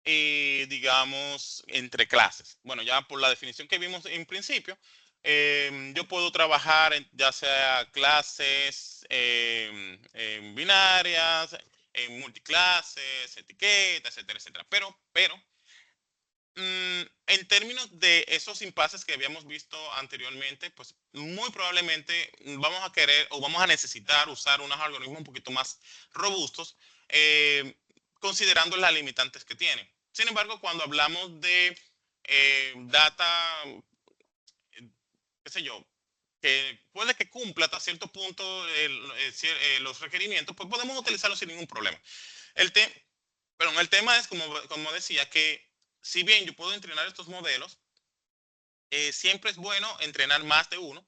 digamos, entre clases. Bueno, ya por la definición que vimos en principio, yo puedo trabajar ya sea clases en binarias, en multiclases, etiquetas, etcétera, etcétera. Pero en términos de esos impases que habíamos visto anteriormente, pues muy probablemente vamos a querer o vamos a necesitar usar unos algoritmos un poquito más robustos, considerando las limitantes que tienen. Sin embargo, cuando hablamos de data, qué sé yo, que puede que cumpla hasta cierto punto los requerimientos, pues podemos utilizarlo sin ningún problema. El, te, pero el tema es, como decía, que si bien yo puedo entrenar estos modelos, siempre es bueno entrenar más de uno,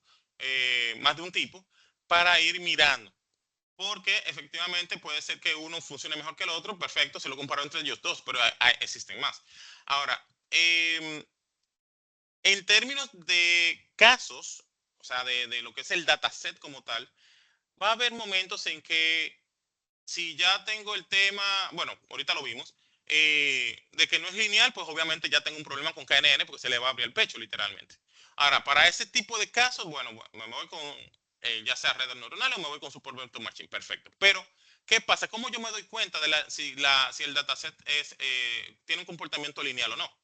más de un tipo, para ir mirando. Porque efectivamente puede ser que uno funcione mejor que el otro, perfecto, se lo comparo entre ellos dos, pero existen más. Ahora, en términos de casos, o sea, de lo que es el dataset como tal, va a haber momentos en que si ya tengo el tema, bueno, ahorita lo vimos, de que no es lineal, pues obviamente ya tengo un problema con KNN porque se le va a abrir el pecho literalmente. Ahora, para ese tipo de casos, bueno, me voy con ya sea redes neuronales o me voy con Support Vector Machine, perfecto. Pero, ¿qué pasa? ¿Cómo yo me doy cuenta de si el dataset tiene un comportamiento lineal o no?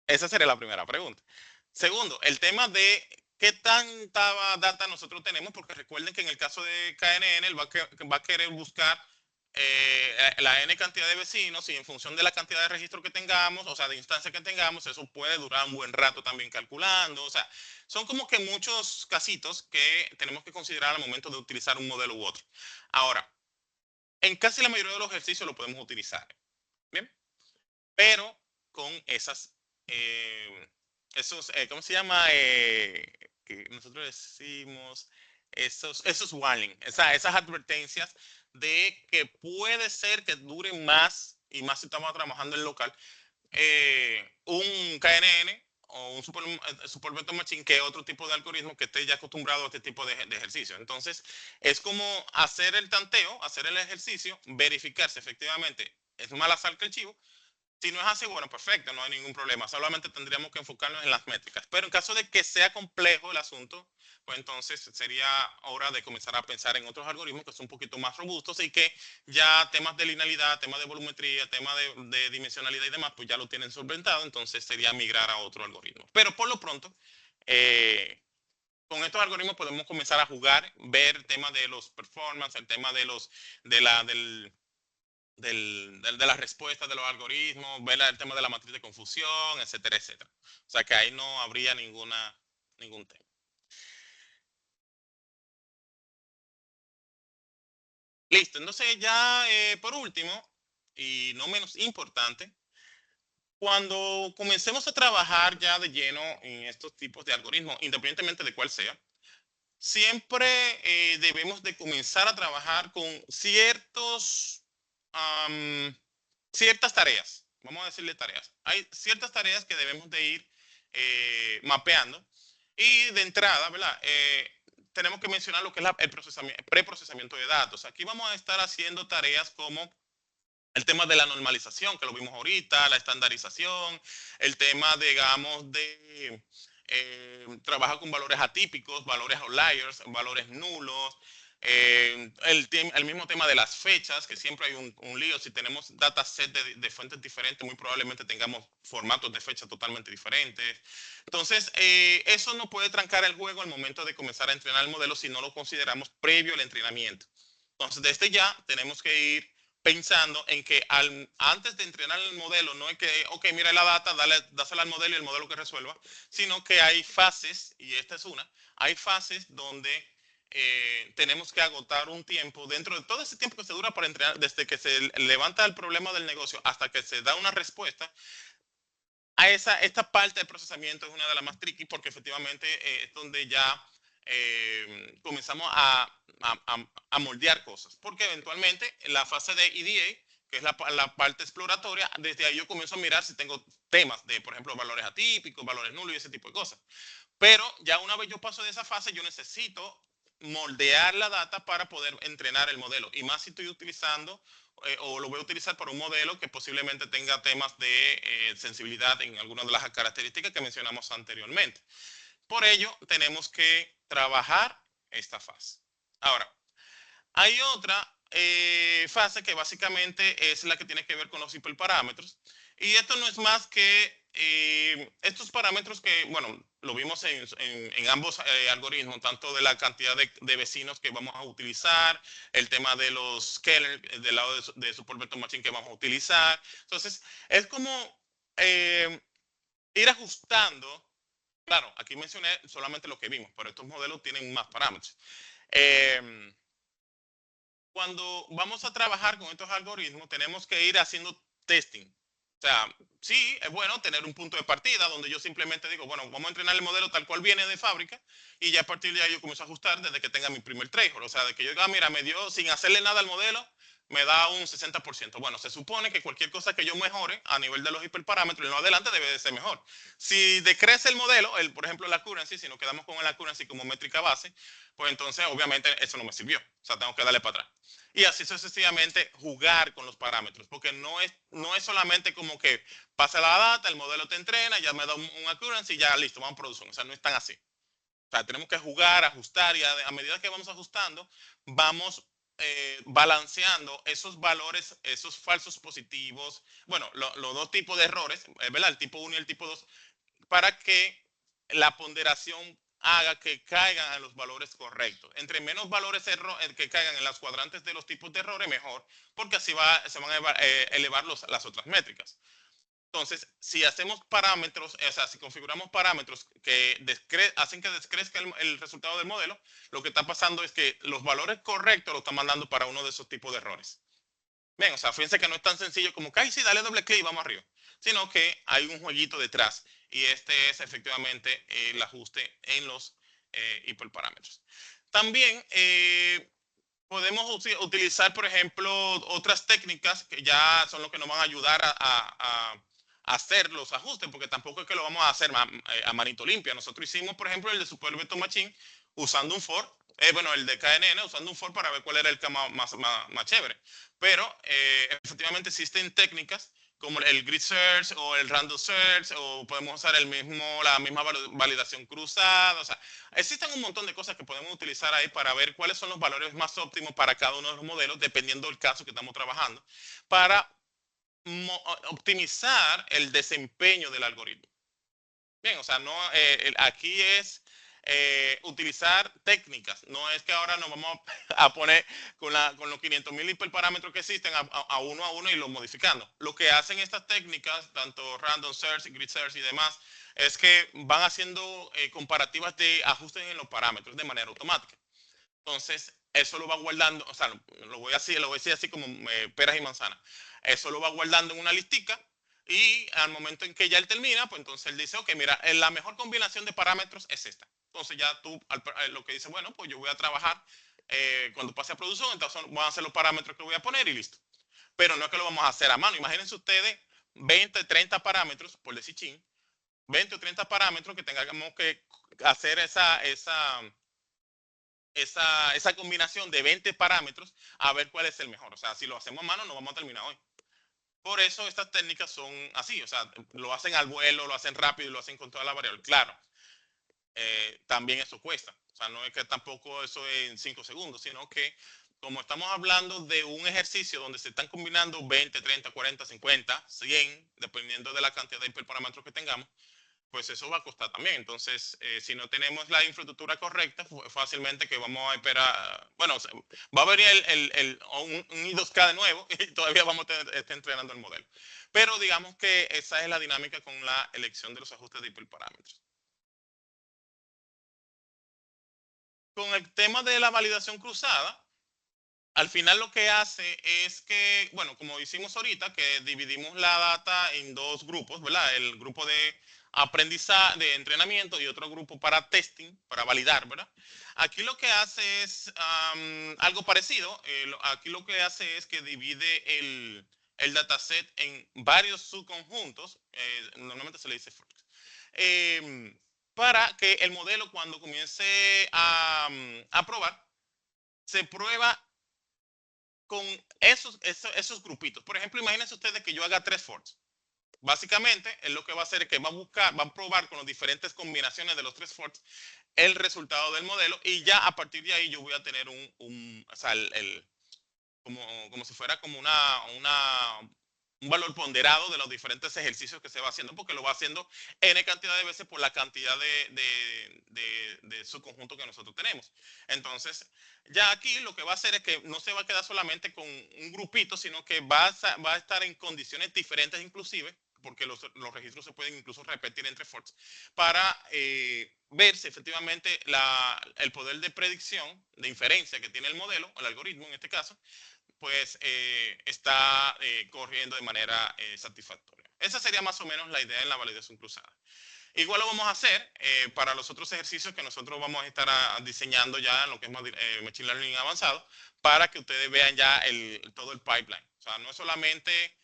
Esa sería la primera pregunta. Segundo, el tema de qué tanta data nosotros tenemos, porque recuerden que en el caso de KNN, él va a querer buscar la N cantidad de vecinos y en función de la cantidad de registros que tengamos, o sea, de instancias que tengamos, eso puede durar un buen rato también calculando. O sea, son como que muchos casitos que tenemos que considerar al momento de utilizar un modelo u otro. Ahora, en casi la mayoría de los ejercicios lo podemos utilizar. Bien, pero con eh, ¿cómo se llama? Que nosotros decimos, esos warning, esas advertencias de que puede ser que duren más, y más si estamos trabajando en local, un KNN o un Support Vector Machine que otro tipo de algoritmo que esté ya acostumbrado a este tipo de ejercicio. Entonces, es como hacer el tanteo, hacer el ejercicio, verificar si efectivamente es más azar que el chivo. Si no es así, bueno, perfecto, no hay ningún problema. Solamente tendríamos que enfocarnos en las métricas. Pero en caso de que sea complejo el asunto, pues entonces sería hora de comenzar a pensar en otros algoritmos que son un poquito más robustos y que ya temas de linealidad, temas de volumetría, temas de dimensionalidad y demás, pues ya lo tienen solventado. Entonces sería migrar a otro algoritmo. Pero por lo pronto, eh, con estos algoritmos podemos comenzar a jugar, ver el tema de los performance, el tema de las respuestas de los algoritmos, ver el tema de la matriz de confusión, etcétera, etcétera. O sea que ahí no habría ningún tema. Listo, entonces ya por último, y no menos importante, cuando comencemos a trabajar ya de lleno en estos tipos de algoritmos, independientemente de cuál sea, siempre debemos de comenzar a trabajar con ciertas tareas. Vamos a decirle tareas. Hay ciertas tareas que debemos de ir mapeando. Y de entrada, ¿verdad? Tenemos que mencionar lo que es el preprocesamiento de datos. Aquí vamos a estar haciendo tareas como el tema de la normalización, que lo vimos ahorita, la estandarización, el tema, digamos, de trabajar con valores atípicos, valores outliers, valores nulos, el mismo tema de las fechas, que siempre hay un lío. Si tenemos dataset de fuentes diferentes, muy probablemente tengamos formatos de fecha totalmente diferentes. Entonces, eso no puede trancar el juego al momento de comenzar a entrenar el modelo si no lo consideramos previo al entrenamiento. Entonces, desde ya tenemos que ir pensando en que antes de entrenar el modelo, no es que, ok, mira la data, dásela al modelo y el modelo que resuelva, sino que hay fases, y esta es una, hay fases donde tenemos que agotar un tiempo, dentro de todo ese tiempo que se dura para entrenar, desde que se levanta el problema del negocio hasta que se da una respuesta, esta parte del procesamiento es una de las más tricky porque efectivamente es donde ya comenzamos a moldear cosas. Porque eventualmente en la fase de EDA, que es la parte exploratoria, desde ahí yo comienzo a mirar si tengo temas de, por ejemplo, valores atípicos, valores nulos y ese tipo de cosas. Pero ya una vez yo paso de esa fase, yo necesito moldear la data para poder entrenar el modelo. Y más si estoy utilizando o lo voy a utilizar para un modelo que posiblemente tenga temas de sensibilidad en algunas de las características que mencionamos anteriormente. Por ello, tenemos que trabajar esta fase. Ahora, hay otra fase que básicamente es la que tiene que ver con los hiperparámetros. Y esto no es más que estos parámetros que, bueno, lo vimos en ambos algoritmos, tanto de la cantidad de vecinos que vamos a utilizar, el tema de los scalar, del lado de Support Vector Machine que vamos a utilizar. Entonces, es como ir ajustando Claro, aquí mencioné solamente lo que vimos, pero estos modelos tienen más parámetros. Em, Cuando vamos a trabajar con estos algoritmos, tenemos que ir haciendo testing. O sea, sí, es bueno tener un punto de partida donde yo simplemente digo, bueno, vamos a entrenar el modelo tal cual viene de fábrica y ya a partir de ahí yo comienzo a ajustar desde que tenga mi primer threshold. O sea, de que yo diga, mira, me dio sin hacerle nada al modelo, me da un 60%. Bueno, se supone que cualquier cosa que yo mejore a nivel de los hiperparámetros en lo adelante debe de ser mejor. Si decrece el modelo, por ejemplo, la accuracy, si nos quedamos con la accuracy como métrica base, pues entonces obviamente eso no me sirvió. O sea, tengo que darle para atrás. Y así sucesivamente jugar con los parámetros, porque no es solamente como que pasa la data, el modelo te entrena, ya me da un accuracy y ya listo, vamos a producción. O sea, no es tan así. O sea, tenemos que jugar, ajustar y a medida que vamos ajustando, vamos balanceando esos valores, esos falsos positivos, bueno, los dos tipos de errores, ¿verdad? El tipo 1 y el tipo 2 para que la ponderación haga que caigan en los valores correctos. Entre menos valores que caigan en las cuadrantes de los tipos de errores, mejor, porque así se van a elevar las otras métricas. Entonces, si hacemos parámetros, o sea, si configuramos parámetros que hacen que descrezca el resultado del modelo, lo que está pasando es que los valores correctos lo están mandando para uno de esos tipos de errores. Bien, o sea, fíjense que no es tan sencillo como que, ay, sí, dale doble clic y vamos arriba, sino que hay un jueguito detrás y este es efectivamente el ajuste en los hiperparámetros. También podemos utilizar, por ejemplo, otras técnicas que ya son lo que nos van a ayudar a hacer los ajustes, porque tampoco es que lo vamos a hacer a manito limpia. Nosotros hicimos, por ejemplo, el de Super Vector Machine usando un for, bueno, el de KNN usando un for para ver cuál era el que más chévere. Pero efectivamente existen técnicas como el grid search o el random search, o podemos usar la misma validación cruzada. O sea, existen un montón de cosas que podemos utilizar ahí para ver cuáles son los valores más óptimos para cada uno de los modelos, dependiendo del caso que estamos trabajando, para optimizar el desempeño del algoritmo. Bien, o sea, no, aquí es utilizar técnicas. No es que ahora nos vamos a poner con los 500.000 hiperparámetros que existen a uno y los modificando. Lo que hacen estas técnicas, tanto random search, grid search y demás, es que van haciendo comparativas de ajustes en los parámetros de manera automática. Entonces, eso lo va guardando, o sea, lo voy a decir así como peras y manzanas. Eso lo va guardando en una listica y al momento en que ya él termina, pues entonces él dice, ok, mira, la mejor combinación de parámetros es esta. Entonces ya tú lo que dice, bueno, pues yo voy a trabajar cuando pase a producción, entonces voy a hacer los parámetros que voy a poner y listo. Pero no es que lo vamos a hacer a mano. Imagínense ustedes 20, 30 parámetros, por decir chin, 20 o 30 parámetros que tengamos que hacer esa combinación de 20 parámetros a ver cuál es el mejor. O sea, si lo hacemos a mano, no vamos a terminar hoy. Por eso estas técnicas son así, o sea, lo hacen al vuelo, lo hacen rápido y lo hacen con toda la variable. Claro, también eso cuesta. O sea, no es que tampoco eso en 5 segundos, sino que como estamos hablando de un ejercicio donde se están combinando 20, 30, 40, 50, 100, dependiendo de la cantidad de hiperparámetros que tengamos, pues eso va a costar también. Entonces, si no tenemos la infraestructura correcta, fácilmente que vamos a esperar, bueno, va a venir un I2K de nuevo y todavía vamos a estar entrenando el modelo. Pero digamos que esa es la dinámica con la elección de los ajustes de hiperparámetros. Con el tema de la validación cruzada, al final lo que hace es que, bueno, como hicimos ahorita, que dividimos la data en dos grupos, ¿verdad? El grupo de aprendizaje, de entrenamiento y otro grupo para testing, para validar, ¿verdad? Aquí lo que hace es algo parecido. Aquí lo que hace es que divide el dataset en varios subconjuntos. Normalmente se le dice forks. Para que el modelo cuando comience a probar, se prueba con esos grupitos. Por ejemplo, imagínense ustedes que yo haga 3 forks. Básicamente, él lo que va a hacer es que va a probar con las diferentes combinaciones de los 3 forks el resultado del modelo y ya a partir de ahí yo voy a tener o sea, como si fuera como un valor ponderado de los diferentes ejercicios que se va haciendo, porque lo va haciendo n cantidad de veces por la cantidad de subconjunto que nosotros tenemos. Entonces, ya aquí lo que va a hacer es que no se va a quedar solamente con un grupito, sino que va a estar en condiciones diferentes inclusive porque los registros se pueden incluso repetir entre forks, para ver si efectivamente el poder de predicción, de inferencia que tiene el modelo, el algoritmo en este caso, pues está corriendo de manera satisfactoria. Esa sería más o menos la idea en la validación cruzada. Igual lo vamos a hacer para los otros ejercicios que nosotros vamos a estar diseñando ya en lo que es Machine Learning avanzado, para que ustedes vean ya todo el pipeline. O sea, no es solamente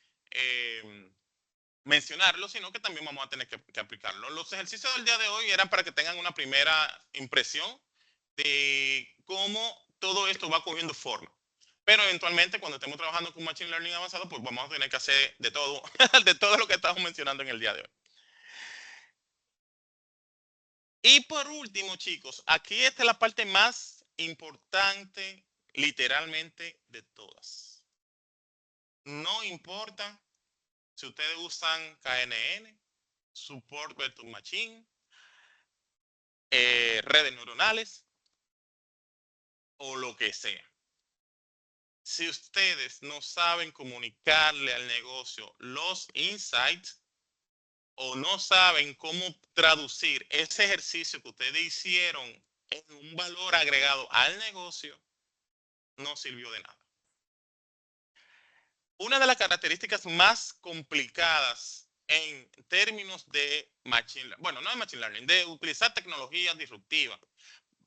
mencionarlo, sino que también vamos a tener que aplicarlo. Los ejercicios del día de hoy eran para que tengan una primera impresión de cómo todo esto va cogiendo forma. Pero eventualmente, cuando estemos trabajando con Machine Learning avanzado, pues vamos a tener que hacer de todo, de todo lo que estamos mencionando en el día de hoy. Y por último, chicos, aquí está la parte más importante, literalmente, de todas. No importa si ustedes usan KNN, Support Vector Machine, redes neuronales o lo que sea. Si ustedes no saben comunicarle al negocio los insights o no saben cómo traducir ese ejercicio que ustedes hicieron en un valor agregado al negocio, no sirvió de nada. Una de las características más complicadas en términos de machine learning, bueno, no de machine learning, de utilizar tecnologías disruptivas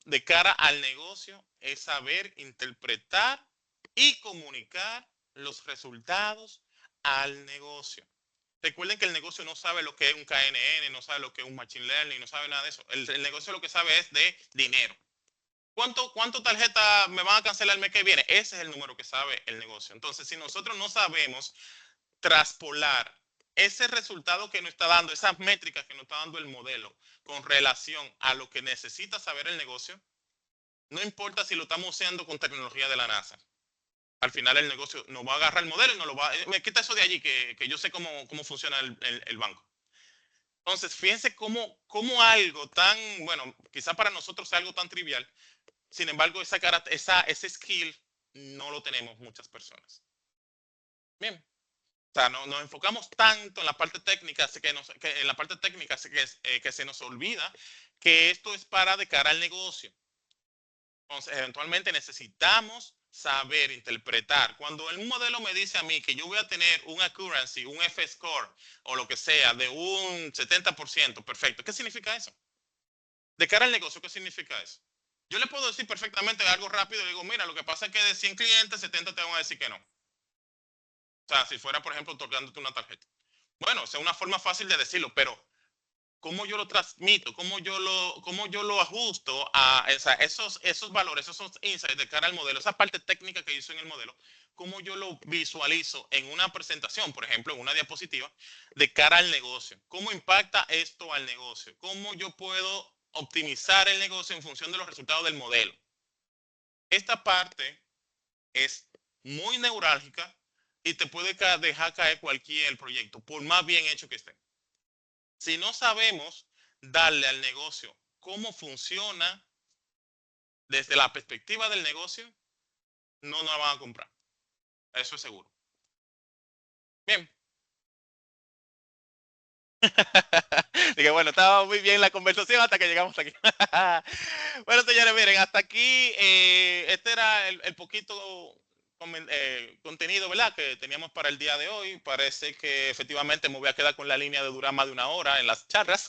de cara al negocio es saber interpretar y comunicar los resultados al negocio. Recuerden que el negocio no sabe lo que es un KNN, no sabe lo que es un Machine Learning, no sabe nada de eso. El negocio lo que sabe es de dinero. ¿Cuánto tarjeta me van a cancelar el mes que viene? Ese es el número que sabe el negocio. Entonces, si nosotros no sabemos traspolar ese resultado que nos está dando, esas métricas que nos está dando el modelo con relación a lo que necesita saber el negocio, no importa si lo estamos usando con tecnología de la NASA. Al final el negocio nos va a agarrar el modelo y nos lo va a... Me quita eso de allí, que yo sé cómo funciona el banco. Entonces, fíjense cómo algo tan, bueno, quizá para nosotros sea algo tan trivial, sin embargo, ese skill no lo tenemos muchas personas. Bien. O sea, nos enfocamos tanto en la parte técnica, que en la parte técnica que se nos olvida que esto es para de cara al negocio. Entonces, eventualmente necesitamos saber interpretar. Cuando un modelo me dice a mí que yo voy a tener un accuracy, un F-score o lo que sea de un 70%, perfecto. ¿Qué significa eso? De cara al negocio, ¿qué significa eso? Yo le puedo decir perfectamente algo rápido y le digo, mira, lo que pasa es que de 100 clientes, 70 te van a decir que no. O sea, si fuera, por ejemplo, otorgándote una tarjeta. Bueno, esa es una forma fácil de decirlo, pero cómo yo lo transmito, cómo yo lo ajusto a esos valores, esos insights de cara al modelo, esa parte técnica que hizo en el modelo, cómo yo lo visualizo en una presentación, por ejemplo, en una diapositiva, de cara al negocio. ¿Cómo impacta esto al negocio? ¿Cómo yo puedo optimizar el negocio en función de los resultados del modelo? Esta parte es muy neurálgica y te puede dejar caer cualquier proyecto, por más bien hecho que esté. Si no sabemos darle al negocio cómo funciona desde la perspectiva del negocio, no nos la van a comprar. Eso es seguro. Bien. Dije, bueno, estaba muy bien la conversación hasta que llegamos aquí. Bueno, señores, miren, hasta aquí, este era el poquito contenido, ¿verdad? Que teníamos para el día de hoy. Parece que efectivamente me voy a quedar con la línea de durar más de una hora en las charlas.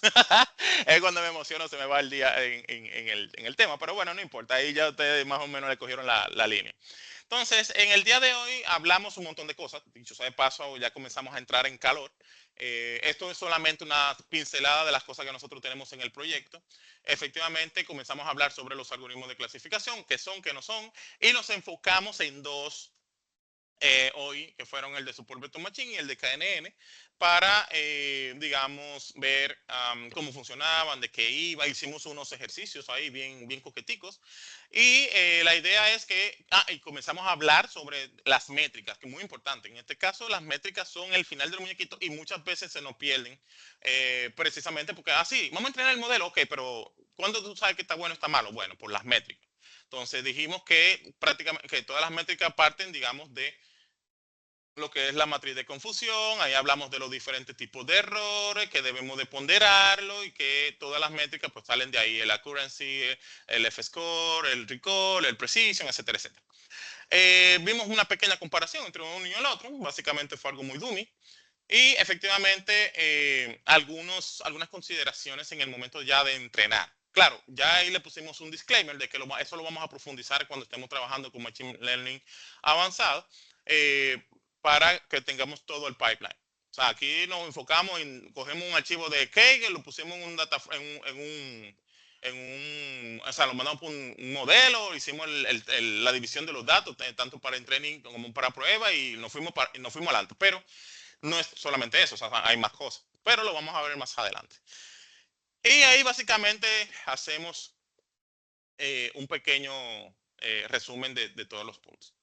Es cuando me emociono, se me va el día en el tema, pero bueno, no importa, ahí ya ustedes más o menos le cogieron la línea. Entonces, en el día de hoy hablamos un montón de cosas, dicho sea de paso, ya comenzamos a entrar en calor. Esto es solamente una pincelada de las cosas que nosotros tenemos en el proyecto. Efectivamente, comenzamos a hablar sobre los algoritmos de clasificación, qué son, qué no son, y nos enfocamos en dos hoy, que fueron el de Support Vector Machine y el de KNN, para, digamos, ver cómo funcionaban, de qué iba. Hicimos unos ejercicios ahí bien coqueticos. Y la idea es que, y comenzamos a hablar sobre las métricas, que es muy importante. En este caso, las métricas son el final del muñequito y muchas veces se nos pierden, precisamente porque, sí, vamos a entrenar el modelo, ok, pero ¿cuándo tú sabes que está bueno o está malo? Bueno, por las métricas. Entonces dijimos que prácticamente que todas las métricas parten, digamos, de lo que es la matriz de confusión, ahí hablamos de los diferentes tipos de errores, que debemos de ponderarlo y que todas las métricas pues salen de ahí, el accuracy, el F-score, el recall, el precision, etcétera, etcétera. Vimos una pequeña comparación entre uno y el otro, básicamente fue algo muy dummy, y efectivamente algunas consideraciones en el momento ya de entrenar. Claro, ya ahí le pusimos un disclaimer de que eso lo vamos a profundizar cuando estemos trabajando con Machine Learning avanzado, eh, para que tengamos todo el pipeline. O sea, aquí nos enfocamos en, cogemos un archivo de Kaggle, lo pusimos en un data, o sea, lo mandamos por un modelo, hicimos la división de los datos, tanto para el training como para prueba, y nos fuimos adelante. Pero no es solamente eso, o sea, hay más cosas, pero lo vamos a ver más adelante. Y ahí básicamente hacemos un pequeño resumen de todos los puntos.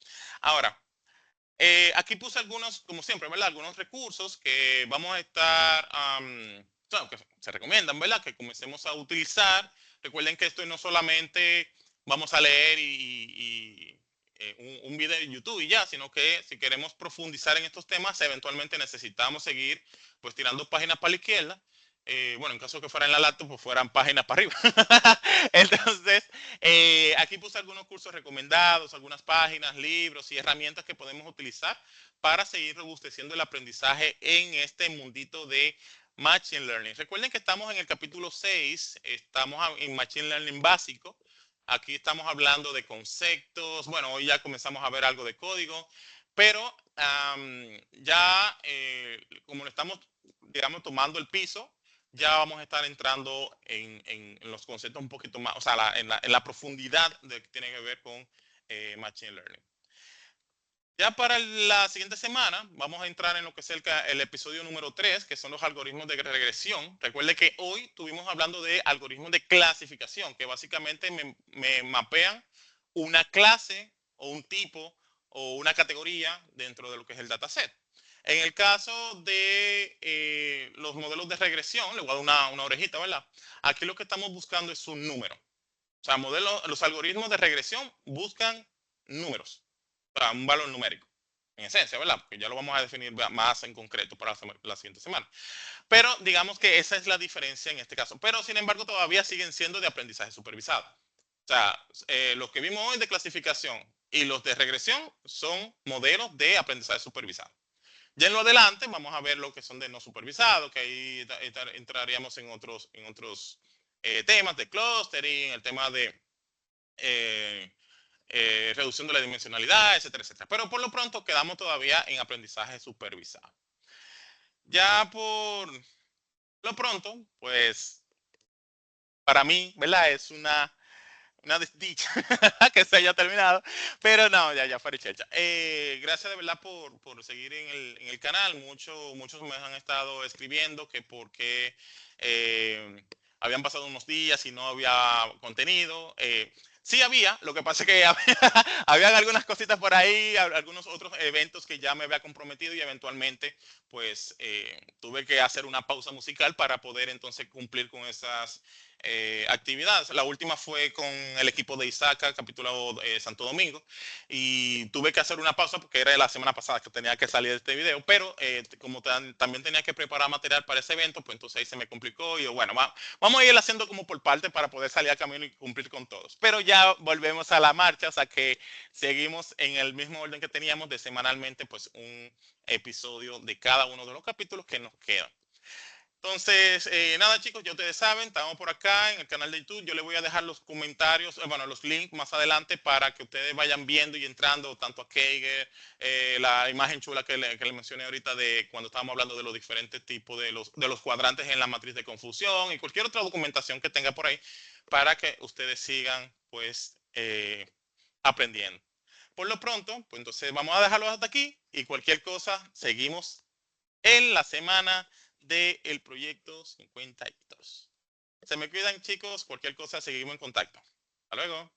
Ahora, aquí puse algunos, como siempre, ¿verdad? Algunos recursos que vamos a estar, que se recomiendan, ¿verdad? Que comencemos a utilizar. Recuerden que esto no solamente vamos a leer un video de YouTube y ya, sino que si queremos profundizar en estos temas, eventualmente necesitamos seguir pues tirando páginas para la izquierda. Bueno, en caso que fuera en la laptop, pues fueran páginas para arriba. Entonces, aquí puse algunos cursos recomendados, algunas páginas, libros y herramientas que podemos utilizar para seguir robusteciendo el aprendizaje en este mundito de Machine Learning. Recuerden que estamos en el capítulo 6, estamos en Machine Learning básico. Aquí estamos hablando de conceptos. Bueno, hoy ya comenzamos a ver algo de código, pero ya como lo estamos, digamos, tomando el piso, ya vamos a estar entrando en los conceptos un poquito más, o sea, en la profundidad de que tiene que ver con Machine Learning. Ya para la siguiente semana vamos a entrar en lo que es el episodio número 3, que son los algoritmos de regresión. Recuerde que hoy estuvimos hablando de algoritmos de clasificación, que básicamente me mapean una clase o un tipo o una categoría dentro de lo que es el dataset. En el caso de los modelos de regresión, le voy a dar una orejita, ¿verdad? Aquí lo que estamos buscando es un número. O sea, los algoritmos de regresión buscan números, o sea, un valor numérico, en esencia, ¿verdad? Porque ya lo vamos a definir más en concreto para la siguiente semana. Pero digamos que esa es la diferencia en este caso. Pero, sin embargo, todavía siguen siendo de aprendizaje supervisado. O sea, los que vimos hoy de clasificación y los de regresión son modelos de aprendizaje supervisado. Ya en lo adelante vamos a ver lo que son de no supervisado, que ahí entraríamos en otros temas de clustering, el tema de reducción de la dimensionalidad, etcétera, etcétera. Pero por lo pronto quedamos todavía en aprendizaje supervisado. Ya por lo pronto, pues para mí, ¿verdad? Es una desdicha que se haya terminado, pero no, ya fue chelcha. Gracias de verdad por seguir en el canal. Muchos me han estado escribiendo que porque habían pasado unos días y no había contenido. Sí había, lo que pasa es que habían algunas cositas por ahí, algunos otros eventos que ya me había comprometido y eventualmente pues tuve que hacer una pausa musical para poder entonces cumplir con esas actividades. La última fue con el equipo de Isaca, capítulo Santo Domingo, y tuve que hacer una pausa porque era la semana pasada que tenía que salir este video, pero como también tenía que preparar material para ese evento, pues entonces ahí se me complicó y yo, bueno, vamos a ir haciendo como por parte para poder salir a camino y cumplir con todos. Pero ya volvemos a la marcha, o sea que seguimos en el mismo orden que teníamos de semanalmente, pues un episodio de cada uno de los capítulos que nos quedan. Entonces, nada chicos, ya ustedes saben, estamos por acá en el canal de YouTube. Yo les voy a dejar los comentarios, bueno, los links más adelante para que ustedes vayan viendo y entrando tanto a Kaggle, la imagen chula que le mencioné ahorita de cuando estábamos hablando de los diferentes tipos de los cuadrantes en la matriz de confusión y cualquier otra documentación que tenga por ahí para que ustedes sigan pues aprendiendo. Por lo pronto, pues entonces vamos a dejarlo hasta aquí y cualquier cosa seguimos en la semana del proyecto 52. Se me cuidan chicos, cualquier cosa seguimos en contacto. Hasta luego.